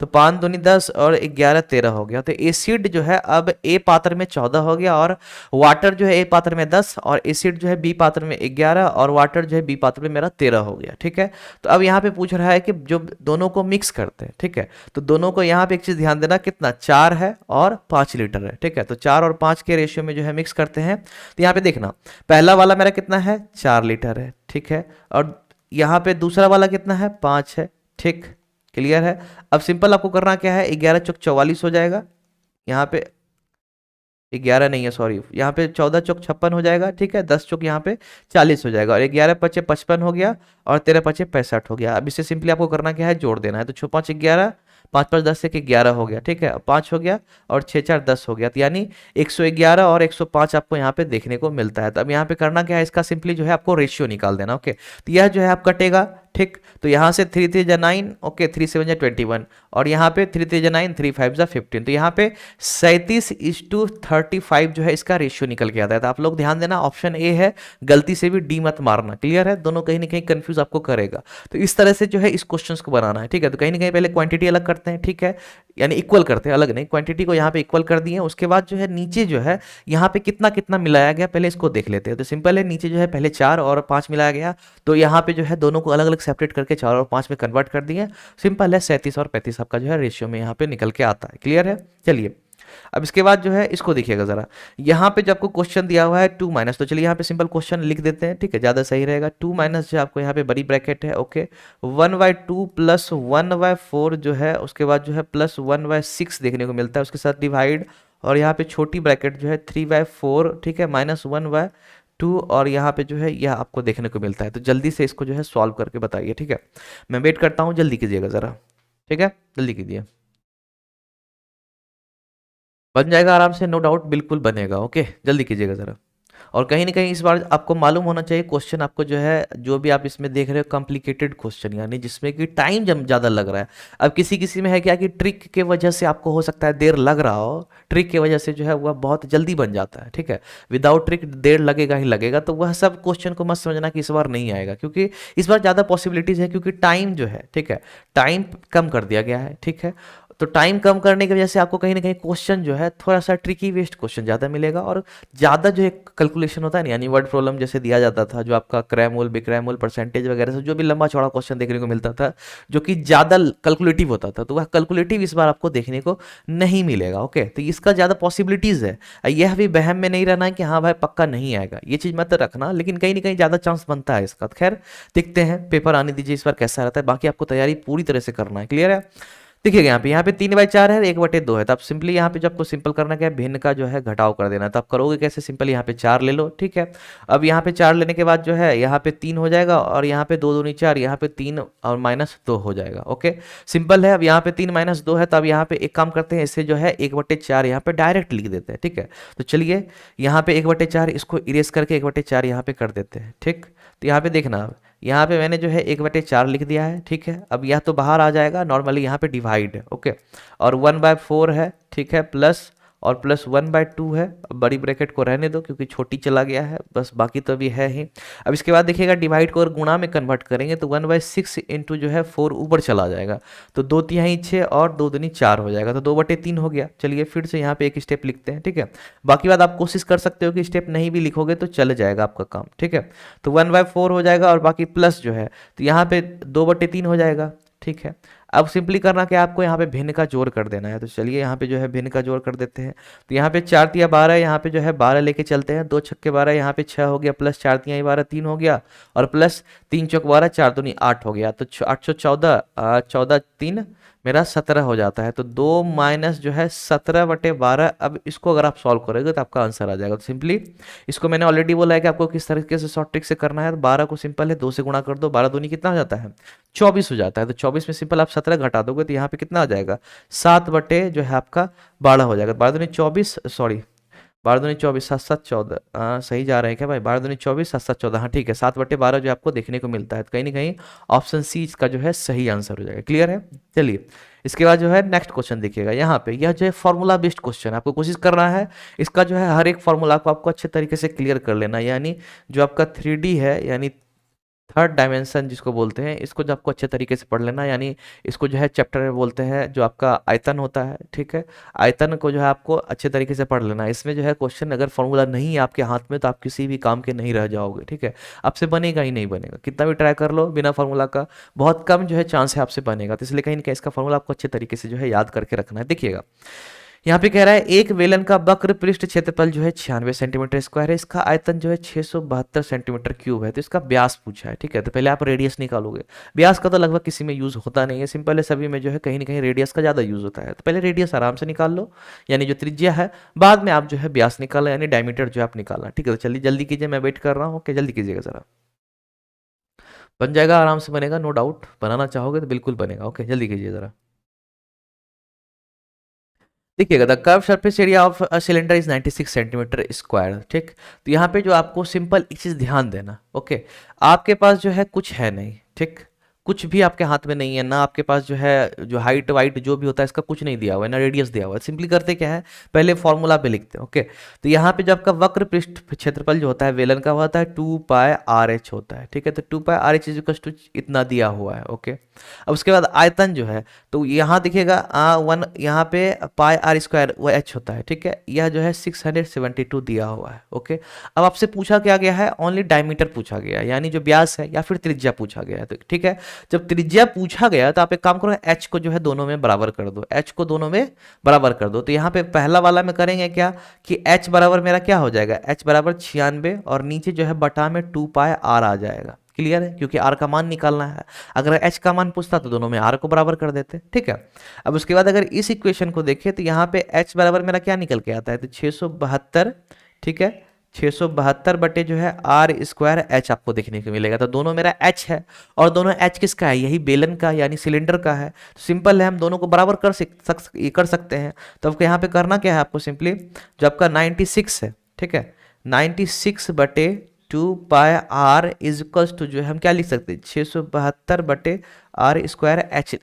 तो 5 दूनी 10 और 11 13 हो गया, तो एसिड जो है अब ए पात्र में 14 हो गया और वाटर जो है ए पात्र में 10 और एसिड जो है बी पात्र में 11 और वाटर जो है बी पात्र में मेरा 13 हो गया। ठीक है, तो अब यहाँ पे पूछ रहा है कि जो दोनों को मिक्स करते हैं। ठीक है, तो दोनों को यहाँ पे एक चीज ध्यान देना, कितना 4 है और 5 लीटर है। ठीक है, तो 4 और 5 के रेशियो में जो है मिक्स करते हैं। तो यहाँ पे देखना, पहला वाला मेरा कितना है, 4 लीटर है। ठीक है, और यहाँ पे दूसरा वाला कितना है, 5 है। ठीक, क्लियर है। अब सिंपल आपको करना क्या है, 11 चौक 44 हो जाएगा, यहाँ पे 11 नहीं है सॉरी, यहाँ पे 14 चौक 56 हो जाएगा। ठीक है, 10 चौक यहाँ पे 40 हो जाएगा और 11 पचे 55 हो गया और 13 पचे 65 हो गया। अब इसे सिंपली आपको करना क्या है, जोड़ देना है। तो 6 5 11, 5 5 10 से 11 हो गया। ठीक है, 5 हो गया और 6 4 10 हो गया, तो यानी 111 और 105 आपको यहाँ पे देखने को मिलता है। तो अब यहाँ पे करना क्या है, इसका सिंपली जो है आपको रेशियो निकाल देना। ओके, तो यह जो है आप कटेगा। ठीक, तो यहाँ से 3 3 जा 9, ओके 3 7 जा 21 और यहाँ पे 3 3 जा 9, 3 5 जा 15, तो यहाँ पे 37:35 जो है इसका रेशियो निकल के आता है। तो आप लोग ध्यान देना, ऑप्शन ए है, गलती से भी डी मत मारना। क्लियर है, दोनों कहीं ना कहीं कंफ्यूज आपको करेगा। तो इस तरह से जो है इस क्वेश्चन को बनाना है। ठीक है, तो कहीं ना कहीं पहले क्वांटिटी अलग करते हैं। ठीक है, यानी इक्वल करते हैं, अलग नहीं, क्वांटिटी को यहाँ पे इक्वल कर दिए। उसके बाद जो है नीचे जो है यहाँ पे कितना कितना मिलाया गया पहले इसको देख लेते हैं। तो सिंपल है, नीचे जो है पहले 4 और 5 मिलाया गया, तो यहाँ पे जो है दोनों को अलग अलग सेपरेट करके 4 और 5 में कन्वर्ट कर दिए। सिंपल है, 37 और 35 आपका जो है रेशियो में यहाँ पे निकल के आता है। क्लियर है, चलिए अब इसके बाद जो है इसको देखिएगा जरा, यहाँ पे जो आपको क्वेश्चन दिया हुआ है 2 माइनस, तो चलिए यहाँ पे सिंपल क्वेश्चन लिख देते हैं। ठीक है, ज़्यादा सही रहेगा। 2 माइनस जो आपको यहाँ पे बड़ी ब्रैकेट है, ओके 1/2 प्लस 1/4 जो है, उसके बाद जो है प्लस 1/6 देखने को मिलता है, उसके साथ डिवाइड और यहाँ पे छोटी ब्रैकेट जो है 3/4। ठीक है, माइनस 1/2 और यहाँ पे जो है यह आपको देखने को मिलता है। तो जल्दी से इसको जो है सॉल्व करके बताइए। ठीक है, मैं वेट करता हूँ, जल्दी कीजिएगा ज़रा। ठीक है, जल्दी कीजिए, बन जाएगा आराम से, नो डाउट बिल्कुल बनेगा। ओके, जल्दी कीजिएगा ज़रा। और कहीं ना कहीं इस बार आपको मालूम होना चाहिए, क्वेश्चन आपको जो है जो भी आप इसमें देख रहे हो कॉम्प्लिकेटेड क्वेश्चन, यानी जिसमें कि टाइम जब ज़्यादा लग रहा है। अब किसी किसी में है क्या कि ट्रिक के वजह से आपको हो सकता है देर लग रहा हो, ट्रिक की वजह से जो है वह बहुत जल्दी बन जाता है। ठीक है, विदाउट ट्रिक देर लगेगा ही लगेगा, तो वह सब क्वेश्चन को मत समझना कि इस बार नहीं आएगा, क्योंकि इस बार ज़्यादा पॉसिबिलिटीज़ है, क्योंकि टाइम जो है, ठीक है, टाइम कम कर दिया गया है। ठीक है, तो टाइम कम करने की वजह से आपको कहीं ना कहीं क्वेश्चन जो है थोड़ा सा ट्रिकी वेस्ट क्वेश्चन ज़्यादा मिलेगा और ज़्यादा जो है कैलकुलेशन होता है ना, यानी वर्ड प्रॉब्लम जैसे दिया जाता था, जो आपका क्रैमूल बिक्रैमूल परसेंटेज वगैरह से जो भी लंबा चौड़ा क्वेश्चन देखने को मिलता था जो कि ज़्यादा कैलकुलेटिव होता था, तो वह कैलकुलेटिव इस बार आपको देखने को नहीं मिलेगा। ओके, तो इसका ज़्यादा पॉसिबिलिटीज़ है, यह भी वहम में नहीं रहना है कि हाँ भाई पक्का नहीं आएगा, ये चीज़ मत रखना, लेकिन कहीं ना कहीं ज़्यादा चांस बनता है इसका। खैर देखते हैं, पेपर आने दीजिए इस बार कैसा रहता है, बाकी आपको तैयारी पूरी तरह से करना है। क्लियर है, देखिएगा यहाँ पे 3/4 है, 1/2 है, तो आप सिंपली यहाँ पे जो आपको सिंपल करना क्या है, भिन्न का जो है घटाव कर देना है। तो आप करोगे कैसे, सिंपल यहाँ पे 4 ले लो। ठीक है, अब यहाँ पे 4 लेने के बाद जो है यहाँ पे 3 हो जाएगा और यहाँ पे 2 दूनी 4, यहाँ पे 3 और -2 हो जाएगा। ओके, सिंपल है। अब यहाँ पे 3 -2 है, तो अब यहाँ पे एक काम करते हैं, इससे जो है 1/4 यहाँ पे डायरेक्ट लिख देते हैं। ठीक है, तो चलिए यहाँ पे 1/4 इसको इरेज करके 1/4 यहाँ पे कर देते हैं। ठीक, तो यहाँ पे देखना यहाँ पे मैंने जो है 1/4 लिख दिया है, ठीक है। अब यह तो बाहर आ जाएगा, नॉर्मली यहाँ पे डिवाइड है, ओके। और 1/4 है, ठीक है, प्लस और प्लस 1/2 है। अब बड़ी ब्रैकेट को रहने दो क्योंकि छोटी चला गया है, बस बाकी तो अभी है ही। अब इसके बाद देखिएगा डिवाइड को अगर गुणा में कन्वर्ट करेंगे तो 1/6 इंटू जो है 4 ऊपर चला जाएगा, तो 2×3 6 और 2×2 4 हो जाएगा, तो 2/3 हो गया। चलिए फिर से यहाँ पे एक स्टेप लिखते हैं, ठीक है। बाकी बात आप कोशिश कर सकते हो कि स्टेप नहीं भी लिखोगे तो चल जाएगा आपका काम, ठीक है। तो 1/4 हो जाएगा और बाकी प्लस जो है तो यहाँ पे 2/3 हो जाएगा, ठीक है। अब सिंपली करना क्या, आपको यहाँ पे भिन्न का जोड़ कर देना है, तो चलिए यहाँ पे जो है भिन्न का जोड़ कर देते हैं। तो यहाँ पे 4×3=12, यहाँ पे जो है 12 लेके चलते हैं, 2×6=12, यहाँ पे 6 हो गया, प्लस 4×3=12 3 हो गया, और प्लस 3×4=12, 4×2 8 हो गया, तो 814, 14×3 मेरा 17 हो जाता है। तो 2 माइनस जो है 17/12। अब इसको अगर आप सॉल्व करोगे तो आपका आंसर आ जाएगा। तो सिंपली इसको मैंने ऑलरेडी बोला है कि आपको किस तरीके से शॉर्ट ट्रिक से करना है। तो 12 को सिंपल है 2 से गुणा कर दो, 12×2 कितना हो जाता है 24 हो जाता है। तो 24 में सिंपल आप 17 घटा दोगे तो यहाँ पे कितना आ जाएगा 7 जो है आपका 12 हो जाएगा। 12×2 24, सॉरी 12×2 24, 7×7 14, सही जा रहे हैं क्या भाई, 12×2 24, 7×7 14, हाँ ठीक है, 7/12 जो आपको देखने को मिलता है। तो कहीं ना कहीं ऑप्शन सी इसका जो है सही आंसर हो जाएगा। क्लियर है। चलिए इसके बाद जो है नेक्स्ट क्वेश्चन देखिएगा, यहाँ पे यह जो है फॉर्मूला बेस्ड क्वेश्चन, आपको कोशिश करना है इसका जो है हर एक फॉर्मूला को आपको अच्छे तरीके से क्लियर कर लेना, यानी जो आपका 3D है, यानी थर्ड डायमेंशन जिसको बोलते हैं, इसको जो आपको अच्छे तरीके से पढ़ लेना, यानी इसको जो है चैप्टर में बोलते हैं जो आपका आयतन होता है, ठीक है। आयतन को जो है आपको अच्छे तरीके से पढ़ लेना। इसमें जो है क्वेश्चन अगर फॉर्मूला नहीं है आपके हाथ में तो आप किसी भी काम के नहीं रह जाओगे, ठीक है। आपसे बनेगा ही नहीं बनेगा, कितना भी ट्राई कर लो बिना फॉर्मूला का, बहुत कम जो है चांस है आपसे बनेगा। तो इसलिए कहीं ना कहीं इसका फॉर्मूला आपको अच्छे तरीके से जो है याद करके रखना है। देखिएगा यहाँ पे कह रहा है एक बेलन का वक्र पृष्ठ क्षेत्रफल जो है 96 सेंटीमीटर स्क्वायर है, इसका आयतन जो है 672 सेंटीमीटर क्यूब है, तो इसका व्यास पूछा है, ठीक है। तो पहले आप रेडियस निकालोगे, व्यास का तो लगभग किसी में यूज होता नहीं है, सिंपल है, सभी में जो है कहीं ना कहीं रेडियस का ज्यादा यूज होता है। तो पहले रेडियस आराम से निकाल लो, यानी जो त्रिज्या है, बाद में आप जो है व्यास निकालो, यानी डायमीटर जो आप निकालना, ठीक है। तो चलिए जल्दी कीजिए, मैं वेट कर रहा हूँ, ओके जल्दी कीजिएगा जरा, बन जाएगा, आराम से बनेगा, नो डाउट, बनाना चाहोगे तो बिल्कुल बनेगा, ओके जल्दी कीजिए जरा। देखिएगा the curve surface area of a cylinder is 96 centimetre square, ठीक। तो यहाँ पे जो आपको सिंपल एक चीज ध्यान देना, ओके, आपके पास जो है कुछ है नहीं, ठीक, कुछ भी आपके हाथ में नहीं है ना, आपके पास जो है जो हाइट वाइट जो भी होता है इसका कुछ नहीं दिया हुआ है, ना रेडियस दिया हुआ है। सिंपली करते क्या है, पहले फॉर्मूला पे लिखते हैं, ओके। तो यहाँ पे जो आपका वक्र पृष्ठ क्षेत्रफल जो होता है वेलन का होता है 2πRh होता है, ठीक है। तो 2πRh इज इतना दिया हुआ है, ओके। अब उसके बाद आयतन जो है, तो यहाँ देखिएगा 1 यहाँ पे πr² वो h होता है, ठीक है। यह जो है 672 दिया हुआ है, ओके। अब आपसे पूछा क्या गया है, ओनली डायमीटर पूछा गया है, यानी जो व्यास है या फिर त्रिज्या पूछा गया है, तो ठीक है। जब त्रिज्या पूछा गया तो आप एक काम करो, h को जो है दोनों में बराबर कर दो, h को दोनों में बराबर कर दो। तो यहाँ पे पहला वाला में करेंगे क्या कि h बराबर मेरा क्या हो जाएगा, h बराबर 96 और नीचे जो है बटा में 2πr आ जाएगा। क्लियर है, क्योंकि r का मान निकालना है। अगर h का मान पूछता तो दोनों में r को बराबर कर देते, ठीक है। अब उसके बाद अगर इस इक्वेशन को देखें तो यहाँ पे h बराबर मेरा क्या निकल के आता है, तो 672, ठीक है, 672 बटे जो है r² h आपको देखने को मिलेगा। तो दोनों मेरा h है और दोनों h किसका है, यही बेलन का यानी सिलेंडर का है। तो सिंपल है, हम दोनों को बराबर कर सकते हैं। तो आपको यहाँ पे करना क्या है, आपको सिंपली जो आपका 96 है, ठीक है, 96 बटे 2πr इज इक्वल्स टू जो है हम क्या लिख सकते हैं 672 बटे r² h।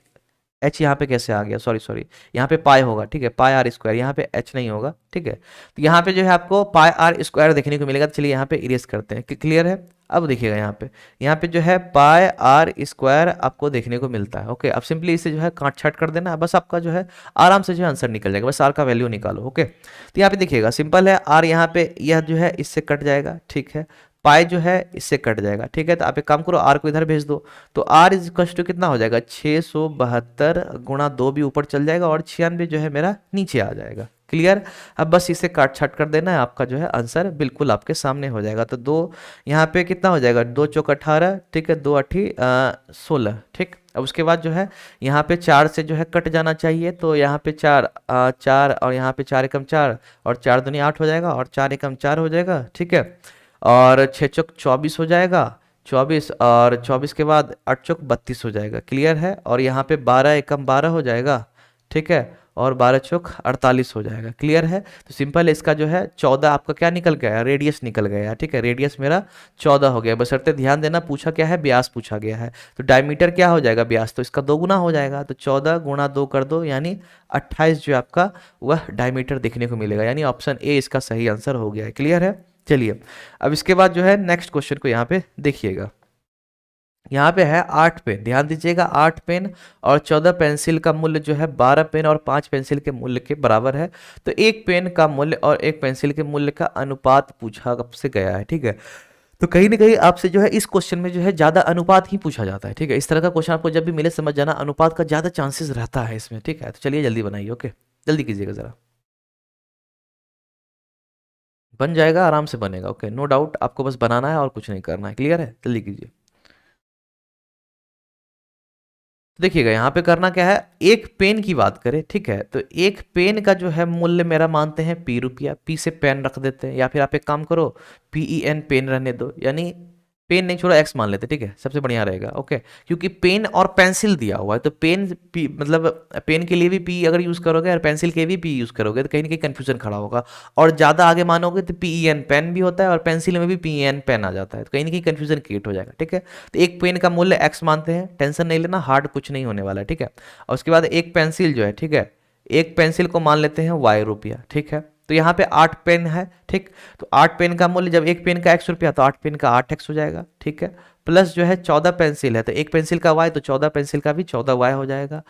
h यहाँ पे कैसे आ गया, सॉरी यहाँ पे पाई होगा, ठीक है, πr², यहाँ पे h नहीं होगा, ठीक है। तो यहाँ पे जो है आपको πr² देखने को मिलेगा। तो चलिए यहाँ पे इरेज करते हैं, क्लियर है। अब देखिएगा यहाँ पे जो है πr² आपको देखने को मिलता है, ओके। अब सिंपली इसे जो है काट छाट कर देना है, बस आपका जो है आराम से जो है आंसर निकल जाएगा, बस r का वैल्यू निकालो, ओके। तो यहाँ पे देखिएगा सिंपल है, r यहाँ पे यह जो है इससे कट जाएगा, ठीक है, पाई जो है इससे कट जाएगा, ठीक है। तो आप एक काम करो, आर को इधर भेज दो, तो आर इज इक्वल टू कितना हो जाएगा 672 गुणा 2 भी ऊपर चल जाएगा और 96 जो है मेरा नीचे आ जाएगा। क्लियर। अब बस इसे काट छाट कर देना है, आपका जो है आंसर बिल्कुल आपके सामने हो जाएगा। तो 2 यहाँ पे कितना हो जाएगा, 2 चौक 18, ठीक है, 2 8 16, ठीक। अब उसके बाद जो है यहाँ पे 4 से जो है कट जाना चाहिए, तो यहाँ पे 4 और यहाँ पे 4 एकम 4 और 4 दूनी 8 हो जाएगा और 4 एकम 4 हो जाएगा, ठीक है। और 6 चौक 24 हो जाएगा, 24 और 24 के बाद 8 चौक 32 हो जाएगा। क्लियर है। और यहाँ पे 12 एकम 12 हो जाएगा, ठीक है, और 12 चौक 48 हो जाएगा। क्लियर है? तो सिंपल है, इसका जो है 14 आपका क्या निकल गया, रेडियस निकल गया। ठीक है, रेडियस मेरा 14 हो गया। बशर्ते ध्यान देना पूछा क्या है, व्यास पूछा गया है। तो डायमीटर क्या हो जाएगा, व्यास, तो इसका 2 गुना हो जाएगा। तो 14 गुणा 2 कर दो, यानी 28 जो आपका वह डायमीटर देखने को मिलेगा। यानी ऑप्शन ए इसका सही आंसर हो गया है। क्लियर है? चलिए अब इसके बाद जो है नेक्स्ट क्वेश्चन को यहाँ पे देखिएगा। यहाँ पे है 8 पेन, ध्यान दीजिएगा, 8 पेन और 14 पेंसिल का मूल्य जो है 12 पेन और 5 पेंसिल के मूल्य के बराबर है। तो एक पेन का मूल्य और एक पेंसिल के मूल्य का अनुपात पूछा कब से गया है। ठीक है, तो कहीं ना कहीं आपसे जो है इस क्वेश्चन में जो है ज्यादा अनुपात ही पूछा जाता है। ठीक है, इस तरह का क्वेश्चन आपको जब भी मिले समझ जाना अनुपात का ज्यादा चांसेस रहता है इसमें। ठीक है, तो चलिए जल्दी बनाइए। ओके, जल्दी कीजिएगा जरा, बन जाएगा, आराम से बनेगा। ओके, नो डाउट, आपको बस बनाना है और कुछ नहीं करना है। क्लियर है? जल्दी कीजिए। देखिएगा यहाँ पे करना क्या है, एक पेन की बात करें। ठीक है, तो एक पेन का जो है मूल्य मेरा मानते हैं पी रुपया, पी से पेन रख देते हैं, या फिर आप एक काम करो PEN पेन रहने दो, यानी पेन नहीं छोड़ा एक्स मान लेते। ठीक है, सबसे बढ़िया रहेगा। ओके, क्योंकि पेन और पेंसिल दिया हुआ है, तो पेन पी मतलब पेन के लिए भी पी अगर यूज करोगे और पेंसिल के लिए भी पी यूज करोगे तो कहीं ना कहीं कंफ्यूजन खड़ा होगा। और ज्यादा आगे मानोगे तो PEN पेन भी होता है और पेंसिल में भी PEN पेन आ जाता है, तो कहीं ना कहीं कंफ्यूजन क्रिएट हो जाएगा। ठीक है, तो एक पेन का मूल्य एक्स मानते हैं, टेंशन नहीं लेना, हार्ड कुछ नहीं होने वाला है। ठीक है, और उसके बाद एक पेंसिल जो है, ठीक है, एक पेंसिल को मान लेते हैं वाई रुपया। ठीक है, तो यहाँ पे 8 पेन है। ठीक, तो 8 पेन का मूल्य, जब एक पेन का एक्स रुपया तो 8 पेन का 8x हो जाएगा। ठीक है, प्लस जो है 14 पेंसिल है, तो एक पेंसिल का y, तो 14 पेंसिल का भी 14y हो जाएगा।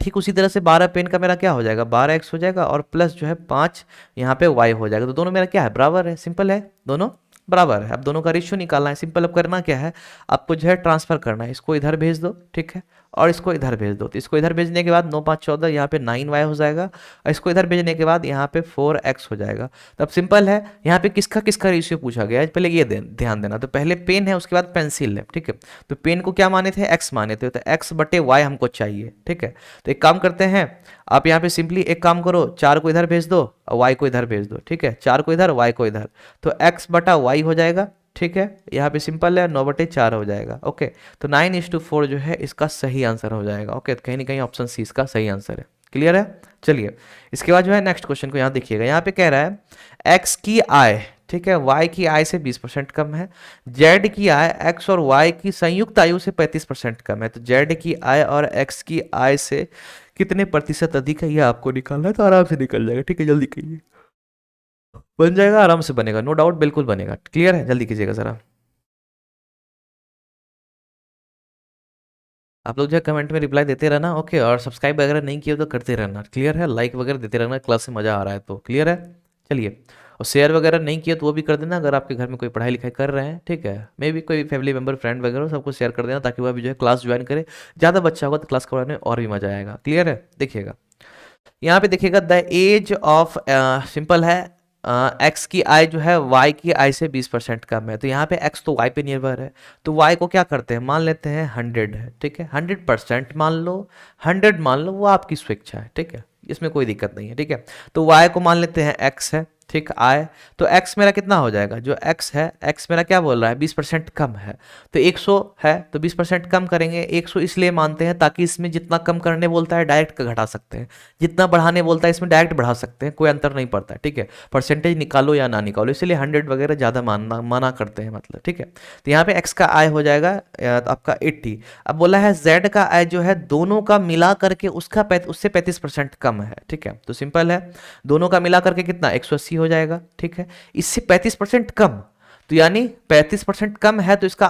ठीक उसी तरह से 12 पेन का मेरा क्या हो जाएगा, 12x हो जाएगा, और प्लस जो है 5 यहाँ पे y हो जाएगा। तो दोनों मेरा क्या है, बराबर है। सिंपल है, दोनों बराबर है। अब दोनों का रेशियो निकालना है। सिंपल, अब करना क्या है, आपको जो है ट्रांसफर करना है, इसको इधर भेज दो। ठीक है, और इसको इधर भेज दो। तो इसको इधर भेजने के बाद 9 5 14, यहाँ पे 9y हो जाएगा, और इसको इधर भेजने के बाद यहाँ पे 4x हो जाएगा। तो अब सिंपल है, यहाँ पे किसका किसका रेशियो पूछा गया है, पहले ये ध्यान देना। तो पहले पेन है, उसके बाद पेंसिल है। ठीक है, तो पेन को क्या माने थे, x माने थे, तो x बटे y हमको चाहिए। ठीक है, तो एक काम करते हैं, आप यहाँ पे सिंपली एक काम करो, 4 को इधर भेज दो और y को इधर भेज दो। ठीक है, 4 को इधर, y को इधर, तो x बटा y हो जाएगा। ठीक है, यहाँ पे सिंपल है, 9/4 हो जाएगा। ओके, तो 9:4 जो है इसका सही आंसर हो जाएगा। ओके, तो कहीं ना कहीं ऑप्शन सी इसका सही आंसर है। क्लियर है? चलिए इसके बाद जो है नेक्स्ट क्वेश्चन को यहाँ देखिएगा। यहाँ पे कह रहा है x की आय, ठीक है, y की आय से 20% कम है, z की आय x और y की संयुक्त आयु से 35% कम है। तो z की आय और x की आय से कितने प्रतिशत अधिक है, यह आपको निकालना है। तो आराम से निकल जाएगा। ठीक है, जल्दी कीजिए, बन जाएगा, आराम से बनेगा, नो डाउट, बिल्कुल बनेगा। क्लियर है? जल्दी कीजिएगा जरा। आप लोग जो है कमेंट में रिप्लाई देते रहना। ओके, और सब्सक्राइब वगैरह नहीं किया तो करते रहना। क्लियर है? लाइक वगैरह देते रहना, क्लास से मजा आ रहा है तो। क्लियर है? चलिए, और शेयर वगैरह नहीं किया तो वो भी कर देना, अगर आपके घर में कोई पढ़ाई लिखाई कर रहे हैं। ठीक है, मे भी कोई फैमिली मेंबर फ्रेंड वगैरह सबको शेयर कर देना, ताकि वह भी जो है क्लास ज्वाइन करे। ज़्यादा बच्चा होगा तो क्लास करवाने में और भी मजा आएगा। क्लियर है? देखिएगा यहाँ पे, देखिएगा द एज ऑफ, सिंपल है, एक्स की आय जो है वाई की आय से 20% कम है। तो यहाँ पे एक्स तो वाई पे निर्भर है, तो वाई को क्या करते हैं, मान लेते हैं 100 है। ठीक है, 100% मान लो, 100 मान लो, वो आपकी स्वेच्छा है। ठीक है, इसमें कोई दिक्कत नहीं है। ठीक है, तो वाई को मान लेते हैं एक्स है। ठीक, आय, तो x मेरा कितना हो जाएगा, जो x है, x मेरा क्या बोल रहा है, 20% कम है। तो 100 है, तो 20% कम करेंगे। 100 इसलिए मानते हैं ताकि इसमें जितना कम करने बोलता है डायरेक्ट घटा सकते हैं, जितना बढ़ाने बोलता है इसमें डायरेक्ट बढ़ा सकते हैं, कोई अंतर नहीं पड़ता है। ठीक है, परसेंटेज निकालो या ना निकालो, इसलिए 100 वगैरह ज़्यादा माना करते हैं, मतलब। ठीक है, तो यहाँ पे x का आय हो जाएगा आपका 80। अब बोला है z का आय जो है दोनों का मिला करके उससे 35% कम है। ठीक है, तो सिंपल है, दोनों का मिला करके कितना, 180 हो जाएगा। ठीक है, इससे 35% कम, तो यानी 35% कम है, तो इसका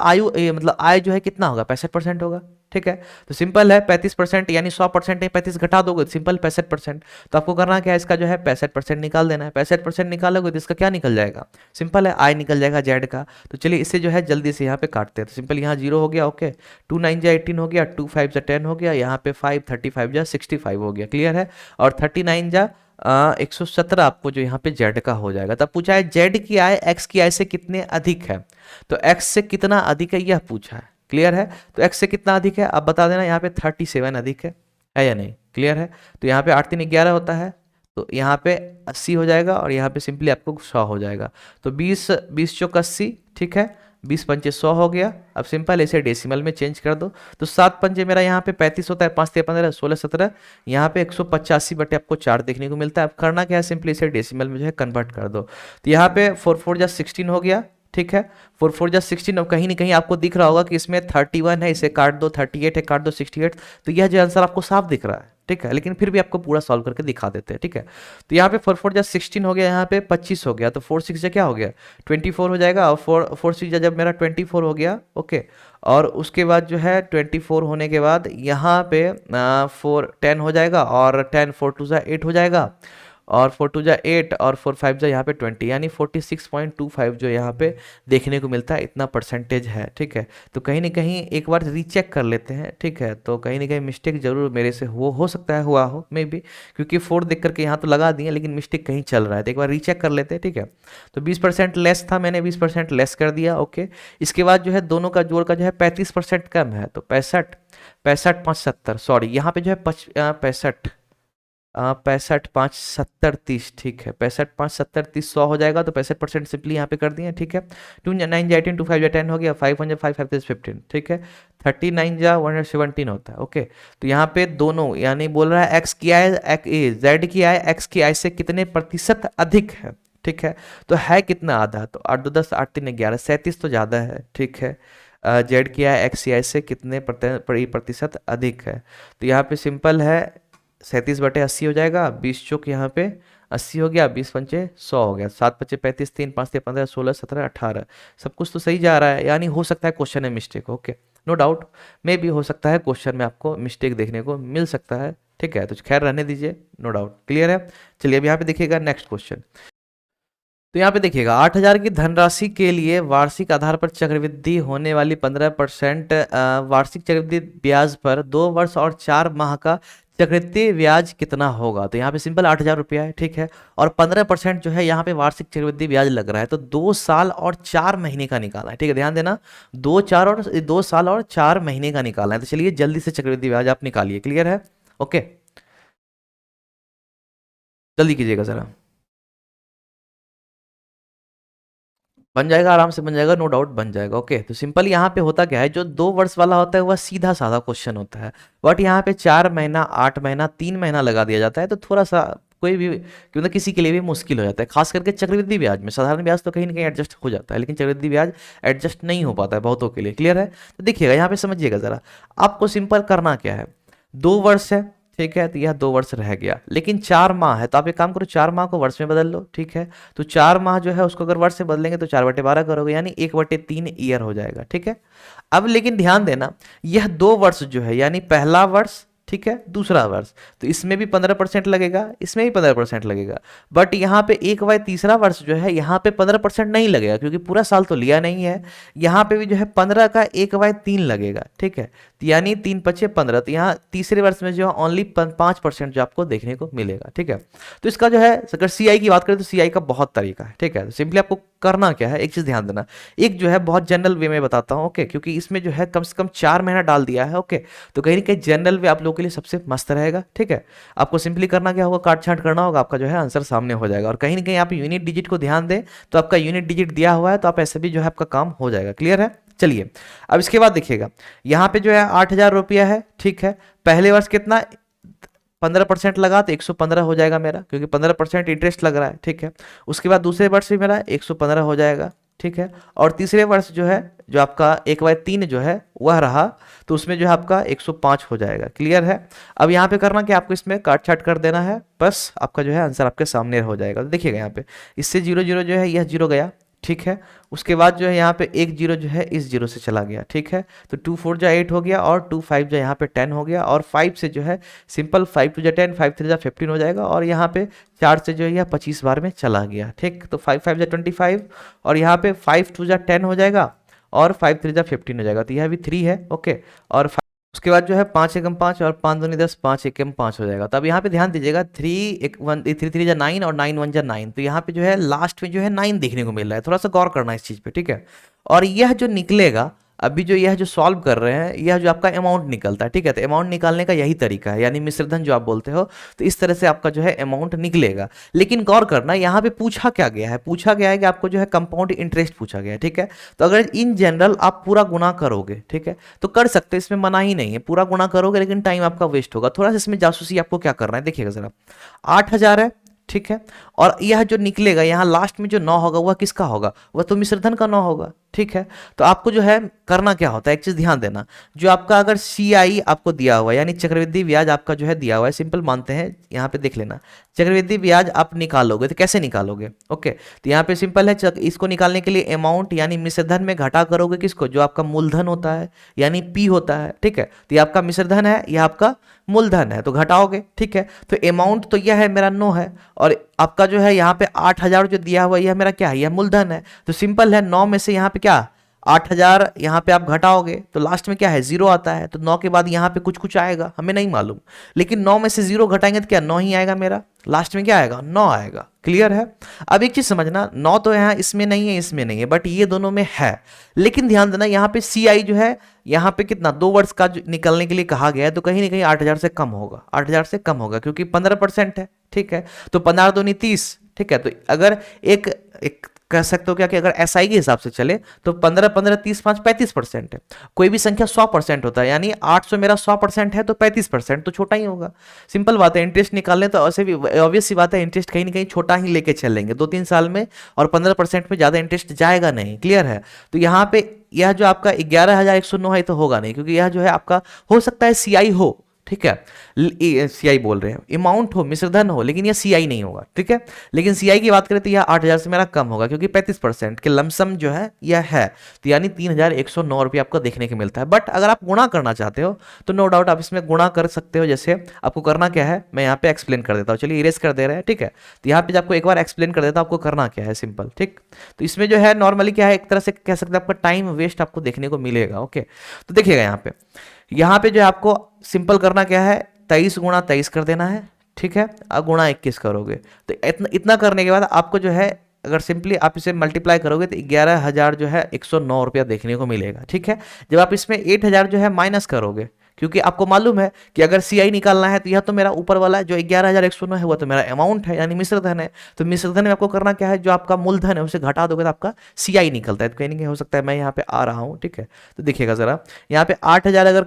मतलब आय जो है कितना होगा, 65% होगा। ठीक है, तो सिंपल है, 35% यानी 100% 35 घटा दोगे तो सिंपल 65%। तो आपको करना क्या है, इसका जो है 65% निकाल देना है। 65% निकालोगे तो इसका क्या निकल जाएगा, सिंपल है, आय निकल जाएगा जेड का। तो चलिए इसे जो है जल्दी से यहाँ पे काटते हैं। तो सिंपल यहाँ 0 हो गया। ओके, 2 9 जा 18 हो गया, 2 5 जा 10 हो गया, यहाँ पे 5 35 जा 65 हो गया। क्लियर है? और 39 जा 117 आपको जो यहाँ पे जेड का हो जाएगा। तब पूछा है जेड की आय एक्स की आय से कितने अधिक है, तो एक्स से कितना अधिक है यह पूछा है। क्लियर है? तो एक्स से कितना अधिक है आप बता देना। यहाँ पे 37 अधिक है या नहीं? क्लियर है? तो यहाँ पे 8 3 11 होता है, तो यहाँ पे 80 हो जाएगा, और यहाँ पे सिंपली आपको 100 हो जाएगा। तो 20 20 चौक 80। ठीक है, 20 पंचे 100 हो गया। अब सिंपल इसे डेसिमल में चेंज कर दो, तो 7 पंचे मेरा यहाँ पे 35 होता है, 5 3 15 16 17, यहाँ पे 185 बटे आपको 4 देखने को मिलता है। अब करना क्या है, सिंपली इसे डेसिमल में जो है कन्वर्ट कर दो। तो यहाँ पे 4 4 जा 16 हो गया, ठीक है, 4 4 जा 16। अब कहीं ना कहीं आपको दिख रहा होगा कि इसमें 31 है, इसे काट दो, 38 है, काट दो 68। तो यह जो आंसर आपको साफ दिख रहा है, ठीक है, लेकिन फिर भी आपको पूरा सॉल्व करके दिखा देते हैं, ठीक है। तो यहाँ पे 4 4 जा 16 हो गया, यहाँ पे 25 हो गया, तो 4 6 जा क्या हो गया 24 हो जाएगा, और 4 6 जा जब मेरा 24 हो गया, ओके। और उसके बाद जो है 24 होने के बाद यहाँ पे 4 10 हो जाएगा, और 10 4 2 जा 8 हो जाएगा, और 4 2 जा 8, और 4 5 जा यहाँ पे 20, यानी 46.25 जो यहाँ पे देखने को मिलता है, इतना परसेंटेज है, ठीक है। तो कहीं ना कहीं एक बार रीचेक कर लेते हैं, ठीक है। तो कहीं ना कहीं मिस्टेक जरूर मेरे से हो सकता है हुआ हो, मे बी, क्योंकि 4 देख करके यहाँ तो लगा दिए, लेकिन मिस्टेक कहीं चल रहा है, तो एक बार रीचेक कर लेते हैं, ठीक है। तो 20% लेस था, मैंने 20% लेस कर दिया, ओके। इसके बाद जो है दोनों का जोड़ का जो है 35% कम है, तो 65 65 5 70, सॉरी यहाँ पे जो है 65 65 5 70 30, ठीक है, 65 5 70 30 100 हो जाएगा, तो 65% सिंपली यहाँ पे कर दिए, ठीक है। 2 9 जा 18, 2 5 जा 10 हो गया, 5 1 जा 5 5 15, ठीक है। 39 जा 117 होता है, ओके। तो यहाँ पे दोनों यानी बोल रहा है एक्स की आय जेड की आय एक्स की आय से कितने प्रतिशत अधिक है, ठीक है। तो है कितना आधा, तो 8 2 10 8 3 11, 37 तो ज़्यादा है, ठीक है। जेड की आय एक्स की आय से कितने प्रतिशत अधिक है, तो यहाँ पे सिंपल है 37 बटे 80 हो जाएगा, 20 चौक यहाँ पे 80 हो गया, 20 पंचे 100 हो गया, 7 पंचे 35, 3 5 15 16 17 18, सब कुछ तो सही जा रहा है, यानी हो सकता है क्वेश्चन में मिस्टेक, ओके, नो डाउट, मे भी हो सकता है क्वेश्चन में आपको मिस्टेक देखने को मिल सकता है, ठीक है। तो खैर रहने दीजिए, नो डाउट, क्लियर है। चलिए अब यहाँ पे देखिएगा नेक्स्ट क्वेश्चन। तो यहाँ पे देखिएगा 8,000 की धनराशि के लिए वार्षिक आधार पर चक्रवृद्धि होने वाली 15% वार्षिक चक्रवृद्धि ब्याज पर 2 वर्ष और 4 माह का चक्रवृद्धि ब्याज कितना होगा। तो यहाँ पे सिंपल 8,000 रुपया है, ठीक है, और 15% जो है यहाँ पे वार्षिक चक्रवृद्धि ब्याज लग रहा है, तो 2 साल और 4 महीने का निकालना है, ठीक है, ध्यान देना, 2 साल और 4 महीने का निकालना है। तो चलिए जल्दी से चक्रवृद्धि ब्याज आप निकालिए, क्लियर है, ओके, जल्दी कीजिएगा जरा, बन जाएगा, आराम से बन जाएगा, नो डाउट बन जाएगा, ओके। तो सिंपल यहाँ पे होता क्या है, जो 2 वर्ष वाला होता है वह सीधा साधा क्वेश्चन होता है, बट यहाँ पे 4 महीना 8 महीना 3 महीना लगा दिया जाता है, तो थोड़ा सा कोई भी क्यों ना किसी के लिए भी मुश्किल हो जाता है, खास करके चक्रवृद्धि ब्याज में। साधारण ब्याज तो कहीं ना कहीं एडजस्ट हो जाता है, लेकिन चक्रवृद्धि ब्याज एडजस्ट नहीं हो पाता है बहुतों के लिए, क्लियर है। तो देखिएगा यहाँ पे समझिएगा जरा, आपको सिंपल करना क्या है, 2 वर्ष है, ठीक है, तो यह 2 वर्ष रह गया, लेकिन 4 माह है, तो आप एक काम करो 4 माह को वर्ष में बदल लो, ठीक है। तो 4 माह जो है उसको अगर वर्ष से बदलेंगे तो 4 बटे 12 करोगे, यानी 1 बटे 3 ईयर हो जाएगा, ठीक है। अब लेकिन ध्यान देना, यह 2 वर्ष जो है यानी पहला वर्ष, ठीक है, दूसरा वर्ष, तो इसमें भी 15% लगेगा, इसमें भी 15% लगेगा, बट यहाँ पे एक बार तीसरा वर्ष जो है यहाँ पे 15% नहीं लगेगा, क्योंकि पूरा साल तो लिया नहीं है। यहाँ पे भी जो है 15 का 1/3 लगेगा, ठीक है, तो यानी 3 पचे 15, तो यहाँ तीसरे वर्ष में जो है ओनली 5% जो आपको देखने को मिलेगा, ठीक है। तो इसका जो है अगर सीआई की बात करें तो सीआई का बहुत तरीका है, ठीक है। तो सिंपली आपको करना क्या है, एक चीज ध्यान देना, एक जो है बहुत जनरल वे में बताता हूँ, ओके, क्योंकि इसमें जो है कम से कम 4 महीना डाल दिया है, ओके, तो कहीं ना कहीं जनरल वे आप लोगों के लिए सबसे मस्त रहेगा, ठीक है। आपको सिंपली करना क्या होगा, काट छांट करना होगा, आपका जो है आंसर सामने हो जाएगा, और कहीं ना कहीं आप यूनिट डिजिट को ध्यान दें, तो आपका यूनिट डिजिट दिया हुआ है, तो आप ऐसे भी जो है आपका काम हो जाएगा, क्लियर है। चलिए अब इसके बाद देखिएगा, यहाँ पे जो है 8,000 रुपया है, ठीक है, पहले वर्ष कितना 15% लगा तो 115 हो जाएगा मेरा, क्योंकि 15% इंटरेस्ट लग रहा है, ठीक है। उसके बाद दूसरे वर्ष भी मेरा 115 हो जाएगा, ठीक है, और तीसरे वर्ष जो है जो आपका 1/3 जो है वह रहा, तो उसमें जो है आपका 105 हो जाएगा, क्लियर है। अब यहाँ पे करना कि आपको इसमें काट छाट कर देना है, बस आपका जो है आंसर आपके सामने हो जाएगा। तो देखिएगा यहाँ पे इससे 0 0 जो है यह 0 गया, ठीक है, उसके बाद जो है यहाँ पे 1 0 जो है इस 0 से चला गया, ठीक है, तो 2 4 जा 8 हो गया, और 2 5 जो यहाँ पे 10 हो गया, और 5 से जो है सिंपल 5 2 जा 10, 5 3 जा 15 हो जाएगा, और यहाँ पे 4 से जो है यह 25 बार में चला गया, ठीक, तो 5 5 जा 25, और यहाँ पे 5 2 जा 10 हो जाएगा, और 5 3 जा 15 हो जाएगा, तो यह भी 3 है, ओके, और उसके बाद जो है 5 एकम 5 और 5 दूनी 10, 5 एकम 5 हो जाएगा। तो अब यहाँ पे ध्यान दीजिएगा, 3 3 जा 9 और 9 1 जा 9, तो यहाँ पे जो है लास्ट में जो है 9 देखने को मिल रहा है, थोड़ा सा गौर करना इस चीज़ पे, ठीक है। और यह जो निकलेगा अभी जो यह जो सॉल्व कर रहे हैं, यह जो आपका अमाउंट निकलता है, ठीक है। तो अमाउंट निकालने का यही तरीका है, यानी मिश्रधन जो आप बोलते हो, तो इस तरह से आपका जो है अमाउंट निकलेगा। लेकिन गौर करना, यहाँ पे पूछा क्या गया है, पूछा गया है कि आपको जो है कंपाउंड इंटरेस्ट पूछा गया है, ठीक है। तो अगर इन जनरल आप पूरा गुना करोगे, ठीक है, तो कर सकते हैं, इसमें मना ही नहीं है, पूरा गुना करोगे, लेकिन टाइम आपका वेस्ट होगा। थोड़ा सा इसमें जासूसी आपको क्या करना है, देखिएगा जरा। 8,000 है, ठीक है, और यह जो निकलेगा यहाँ लास्ट में जो 9 होगा वह किसका होगा, वह तो मिश्रधन का 9 होगा, ठीक है। तो आपको जो है करना क्या होता है, एक चीज ध्यान देना, जो आपका अगर CI आपको दिया हुआ है, यानी चक्रवृद्धि ब्याज आपका जो है दिया हुआ है, सिंपल मानते हैं, यहाँ पे देख लेना, चक्रवृद्धि ब्याज आप निकालोगे तो कैसे निकालोगे, ओके। तो यहाँ पे सिंपल है, इसको निकालने के लिए अमाउंट यानी मिश्रधन में घटा करोगे किसको, जो आपका मूलधन होता है, यानी P होता है, ठीक है। तो ये आपका मिश्रधन है, यह आपका मूलधन है, तो घटाओगे, ठीक है। तो अमाउंट तो यह है मेरा 9 है, और आपका जो है यहाँ पे 8,000 जो दिया हुआ यह मेरा क्या है, यह मूलधन है। तो सिंपल है, 9 में से यहाँ पे क्या 8,000 यहाँ पे आप घटाओगे तो लास्ट में क्या है, 0 आता है। तो 9 के बाद यहाँ पे कुछ कुछ आएगा, हमें नहीं मालूम, लेकिन 9 में से 0 घटाएंगे तो क्या 9 ही आएगा मेरा, लास्ट में क्या आएगा 9 आएगा। क्लियर है। अब एक चीज समझना, 9 तो यहाँ इसमें नहीं है, इसमें नहीं है, बट ये दोनों में है। लेकिन ध्यान देना, यहाँ पे CI जो है यहाँ पे कितना 2 वर्ष का निकलने के लिए कहा गया है, तो कहीं ना कहीं 8,000 से कम होगा, 8,000 से कम होगा, क्योंकि 15% है, ठीक है। तो 15 दूनी 30, ठीक है। तो अगर एक कह सकते हो क्या कि अगर SI के हिसाब से चले तो 15 15 30 5 35% है। कोई भी संख्या 100% होता है, यानी 800 मेरा 100% है तो 35% तो छोटा ही होगा। सिंपल बात है, इंटरेस्ट निकालने तो ऐसे भी ऑब्वियस सी बात है, इंटरेस्ट कहीं ना कहीं छोटा ही लेके चलेंगे 2-3 साल में, और 15% में ज़्यादा इंटरेस्ट जाएगा नहीं। क्लियर है। तो यहाँ पे यह जो आपका 11,109 है तो होगा नहीं, क्योंकि यह जो है आपका हो सकता है CI हो, ठीक है, CI बोल रहे हैं, अमाउंट हो, मिश्रधन हो, लेकिन ये CI नहीं होगा, ठीक है। लेकिन CI की बात करें तो यह 8,000 से मेरा कम होगा, क्योंकि 35% के लमसम जो है यह है, तो यानी 3,109 रुपये आपको देखने को मिलता है। बट अगर आप गुणा करना चाहते हो तो नो डाउट आप इसमें गुणा कर सकते हो। जैसे आपको करना क्या है, मैं यहाँ पे एक्सप्लेन कर देता हूँ, चलिए इरेज कर दे रहे हैं, ठीक है। तो यहाँ पे आपको एक बार एक्सप्लेन कर देता हूँ आपको करना क्या है, सिंपल, ठीक। तो इसमें जो है नॉर्मली क्या है, एक तरह से कह सकते हैं आपका टाइम वेस्ट आपको देखने को मिलेगा, ओके। तो देखिएगा यहाँ पे जो है आपको सिंपल करना क्या है, 23 गुणा 23 कर देना है, ठीक है, और गुणा 21 करोगे। तो इतना करने के बाद आपको जो है अगर सिंपली आप इसे मल्टीप्लाई करोगे तो 11,000 जो है 109 रुपया देखने को मिलेगा, ठीक है। जब आप इसमें 8,000 जो है माइनस करोगे, क्योंकि आपको मालूम है कि अगर CI निकालना है तो यह तो मेरा ऊपर वाला जो 11,109 है वह तो मेरा अमाउंट है, यानी मिश्रधन है। तो मिश्रधन में आपको करना क्या है, जो आपका मूलधन है उसे घटा दोगे तो आपका CI निकलता है। तो कहीं ना कहीं हो सकता है मैं यहाँ पे आ रहा हूँ, ठीक है। तो देखिएगा जरा, यहाँ पे 8,000 अगर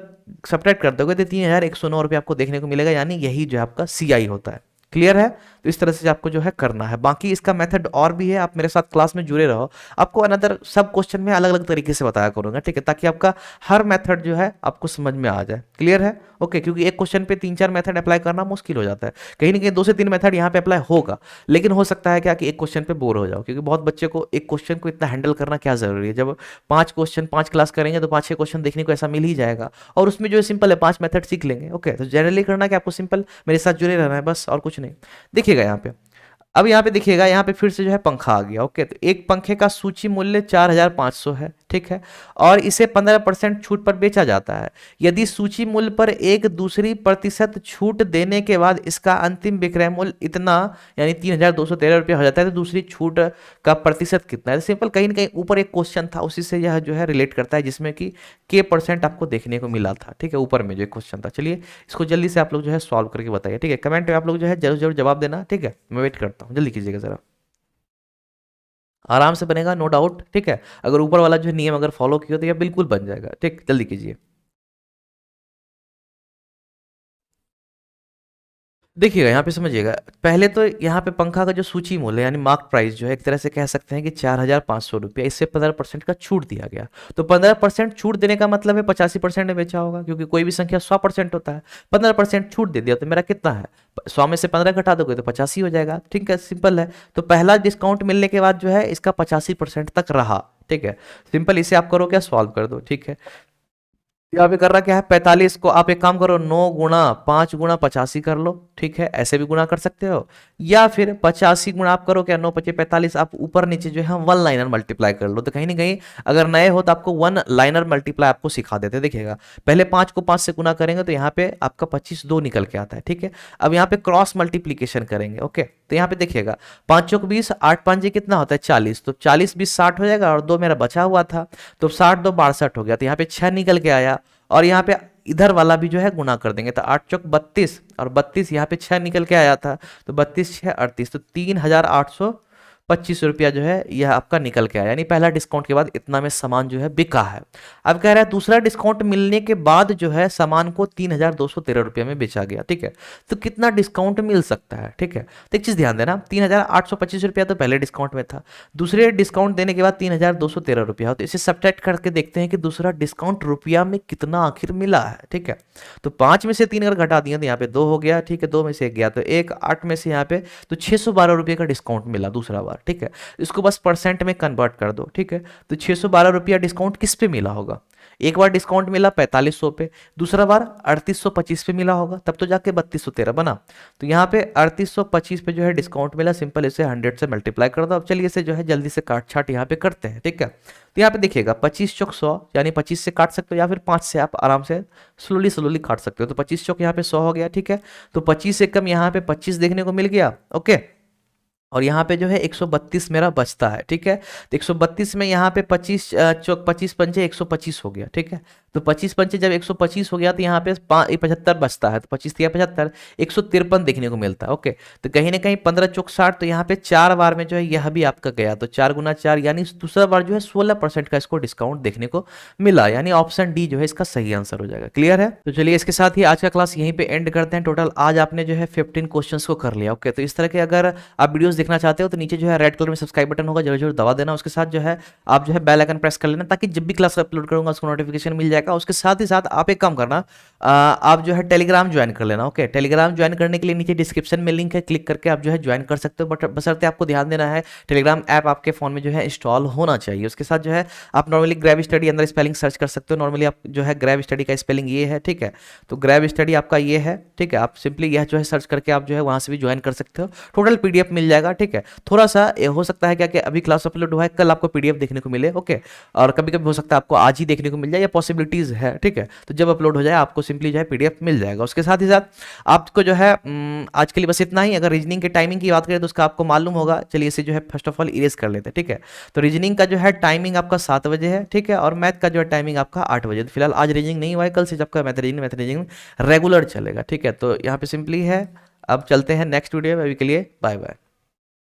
सब्ट्रैक्ट कर दोगे तो 3,109 रुपये आपको देखने को मिलेगा, यानी यही जो है आपका CI होता है। क्लियर है। तो इस तरह से आपको जो है करना है। बाकी इसका मेथड और भी है, आप मेरे साथ क्लास में जुड़े रहो, आपको अनदर सब क्वेश्चन में अलग अलग तरीके से बताया करूंगा, ठीक है, ताकि आपका हर मेथड जो है आपको समझ में आ जाए। क्लियर है, ओके। क्योंकि एक क्वेश्चन पे 3-4 मेथड अप्लाई करना मुश्किल हो जाता है, कहीं ना कहीं 2 से 3 मेथड यहाँ पे अप्लाई होगा, लेकिन हो सकता है क्या कि एक क्वेश्चन पे बोर हो जाओ, क्योंकि बहुत बच्चे को एक क्वेश्चन को इतना हैंडल करना क्या जरूरी है। जब 5 क्वेश्चन 5 क्लास करेंगे तो 5-6 क्वेश्चन देखने को ऐसा मिल ही जाएगा, और उसमें जो है सिंपल है 5 मेथड सीख लेंगे, ओके। तो जनरली करना कि आपको सिंपल मेरे साथ जुड़े रहना है बस, और कुछ नहीं। देखिएगा यहाँ पे, अब यहाँ पे देखिएगा, यहाँ पे फिर से जो है पंखा आ गया, ओके। तो एक पंखे का सूची मूल्य 4,500 है, ठीक है, और इसे 15% छूट पर बेचा जाता है। यदि सूची मूल्य पर एक दूसरी प्रतिशत छूट देने के बाद इसका अंतिम विक्रय मूल्य इतना यानी 3,213 रुपये हो जाता है, तो दूसरी छूट का प्रतिशत कितना है। सिंपल कहीं ना कहीं ऊपर एक क्वेश्चन था, उसी से यह जो है रिलेट करता है, जिसमें कि K% आपको देखने को मिला था, ठीक है, ऊपर में जो एक क्वेश्चन था। चलिए इसको जल्दी से आप लोग जो है सॉल्व करके बताइए, ठीक है। कमेंट में आप लोग जो है जरूर जरूर जवाब देना, ठीक है, मैं वेट करता हूँ, जल्दी कीजिएगा जरा, आराम से बनेगा, नो डाउट, ठीक है। अगर ऊपर वाला जो नियम अगर फॉलो किया तो यह बिल्कुल बन जाएगा, ठीक, जल्दी कीजिए। देखिएगा यहाँ पे समझिएगा, पहले तो यहाँ पे पंखा का जो सूची मूल्य यानी मार्क प्राइस जो है, एक तरह से कह सकते हैं कि 4,500 रुपया, इससे 15% का छूट दिया गया। तो 15% छूट देने का मतलब है 85% में बेचा होगा, क्योंकि कोई भी संख्या 100% होता है। 15% छूट दे दिया तो मेरा कितना है, 100 में से 15 घटा दोगे तो 85 हो जाएगा, ठीक है, सिंपल है। तो पहला डिस्काउंट मिलने के बाद जो है इसका 85% तक रहा, ठीक है। सिंपल इसे आप करो क्या, सॉल्व कर दो, ठीक है। यहाँ पे कर रहा क्या है, 45 को आप एक काम करो, 9 गुणा 5 गुणा 85 कर लो, ठीक है, ऐसे भी गुणा कर सकते हो, या फिर 85 गुणा आप करो क्या, 9×5 = 45, आप ऊपर नीचे जो है 1 लाइनर मल्टीप्लाई कर लो। तो कहीं ना कहीं अगर नए हो तो आपको 1 लाइनर मल्टीप्लाई आपको सिखा देते। देखिएगा पहले 5 को 5 से गुणा करेंगे तो यहाँ पे आपका 25 2 निकल के आता है, ठीक है। अब यहाँ पे क्रॉस मल्टीप्लीकेशन करेंगे, ओके। तो तो यहाँ पे देखिएगा 5 चौक 20, 8 5 कितना होता है 40, तो 40 20 60 हो जाएगा और 2 मेरा बचा हुआ था, तो 60 2 62 हो गया, तो यहाँ पे 6 निकल के आया। और यहाँ पे इधर वाला भी जो है गुना कर देंगे, तो 8 चौक 32 और 32 यहाँ पे 6 निकल के आया था, तो 32 6 38, तो 3825 रुपया जो है यह आपका निकल के आया, यानी पहला डिस्काउंट के बाद इतना में सामान जो है बिका है। अब कह रहा है दूसरा डिस्काउंट मिलने के बाद जो है सामान को 3213 रुपये में बेचा गया, ठीक है। तो कितना डिस्काउंट मिल सकता है, ठीक है। तो एक चीज ध्यान देना, 3825 रुपया तो पहले डिस्काउंट में था, दूसरे डिस्काउंट देने के बाद 3213 रुपया, तो इसे सब्ट्रैक्ट करके देखते हैं कि दूसरा डिस्काउंट रुपया में कितना आखिर मिला है, ठीक है। तो 5 में से 3 अगर घटा दिया तो यहाँ पे 2 हो गया, ठीक है, 2 में से 1 गया तो 1, 8 में से यहाँ पे तो 612 रुपये का डिस्काउंट मिला दूसरा बार, ठीक है। इसको बस परसेंट में कन्वर्ट कर दो, ठीक है। तो 612 रुपया डिस्काउंट किस पे मिला होगा, एक बार डिस्काउंट मिला 4500 पे, दूसरा बार 3825 पे मिला होगा, तब तो जाके 3213 बना। तो यहाँ पे 3825 पे जो है डिस्काउंट मिला, सिंपल इसे 100 से मल्टीप्लाई कर दो। अब चलिए इसे जो है जल्दी से काट छाट यहाँ पे करते हैं, ठीक है। तो यहाँ पे देखिएगा 25 चौक 100, यानी 25 से काट सकते हो या फिर 5 से आप आराम से स्लोली काट सकते हो। तो 25 चौक यहाँ पे 100 हो गया, ठीक है। तो 25 से कम यहाँ पे 25 देखने को मिल गया, ओके। और यहाँ पे जो है 132 मेरा बचता है, ठीक है। तो 132 में यहाँ पे 25 चौक 25 पंचे 125 हो गया, ठीक है। तो 25 पंचे जब 125 हो गया तो यहाँ पे 75 बचता है, तो 25 या 75 153 देखने को मिलता है, ओके। तो कहीं ना कहीं 15 चौक 60, तो यहाँ पे 4 बार में जो है यह भी आपका गया, तो 4 गुना 4 यानी दूसरा बार जो है 16% का इसको डिस्काउंट देखने को मिला, यानी ऑप्शन डी जो है इसका सही आंसर हो जाएगा। क्लियर है? तो चलिए इसके साथ ही आज का क्लास यहीं पे एंड करते हैं। टोटल आज आपने जो है 15 क्वेश्चंस को कर लिया, ओके। तो इस तरह के अगर आप वीडियोस देखना चाहते हो तो नीचे जो है रेड कलर में सब्सक्राइब बटन होगा, जरूर दबा देना। उसके साथ जो है आप जो है बेल आइकन प्रेस कर लेना, ताकि जब भी क्लास अपलोड करूंगा उसको नोटिफिकेशन मिल जाएगा। उसके साथ ही साथ आप एक काम करना, आप जो है टेलीग्राम ज्वाइन कर लेना, ओके। टेलीग्राम ज्वाइन करने के लिए नीचे डिस्क्रिप्शन में लिंक है, क्लिक करके आप जो है ज्वाइन कर सकते हो, बट बशर्ते आपको ध्यान देना है टेलीग्राम ऐप आपके फोन में जो है इंस्टॉल होना चाहिए। उसके साथ जो है आप नॉर्मली ग्रैब स्टडी अंदर स्पेलिंग सर्च कर सकते हो। नॉर्मली आप जो है ग्रैब स्टडी का स्पेलिंग ये है, ठीक है। तो ग्रैब स्टडी आपका ये है, ठीक है। आप सिंपली यह जो है सर्च करके आप जो है वहां से भी ज्वाइन कर सकते हो। टोटल पीडीएफ मिल जाएगा, ठीक है। थोड़ा सा हो सकता है क्या कि अभी क्लास अपलोड हुआ है, कल आपको पीडीएफ देखने को मिले, ओके। और कभी कभी हो सकता है आपको आज ही देखने को मिल जाए, या पॉसिबिलिटीज है, ठीक है। तो जब अपलोड हो जाए आपको सिंपली जो है पीडीएफ मिल जाएगा। उसके साथ ही साथ आपको जो है आज के लिए बस इतना ही। अगर रीजनिंग के टाइमिंग की बात करें तो उसका आपको मालूम होगा, चलिए इसे जो है फर्स्ट ऑफ ऑल इरेज कर लेते हैं, ठीक है। तो रीजनिंग का जो है टाइमिंग आपका 7 बजे है, ठीक है। और मैथ का जो है टाइमिंग आपका 8 बजे। तो फिलहाल आज रीजनिंग नहीं हुआ है, कल से जब का मैथ रीजनिंग रेगुलर चलेगा, ठीक है। तो यहाँ पे सिंपली है। अब चलते हैं नेक्स्ट वीडियो में, अभी के लिए बाय बाय।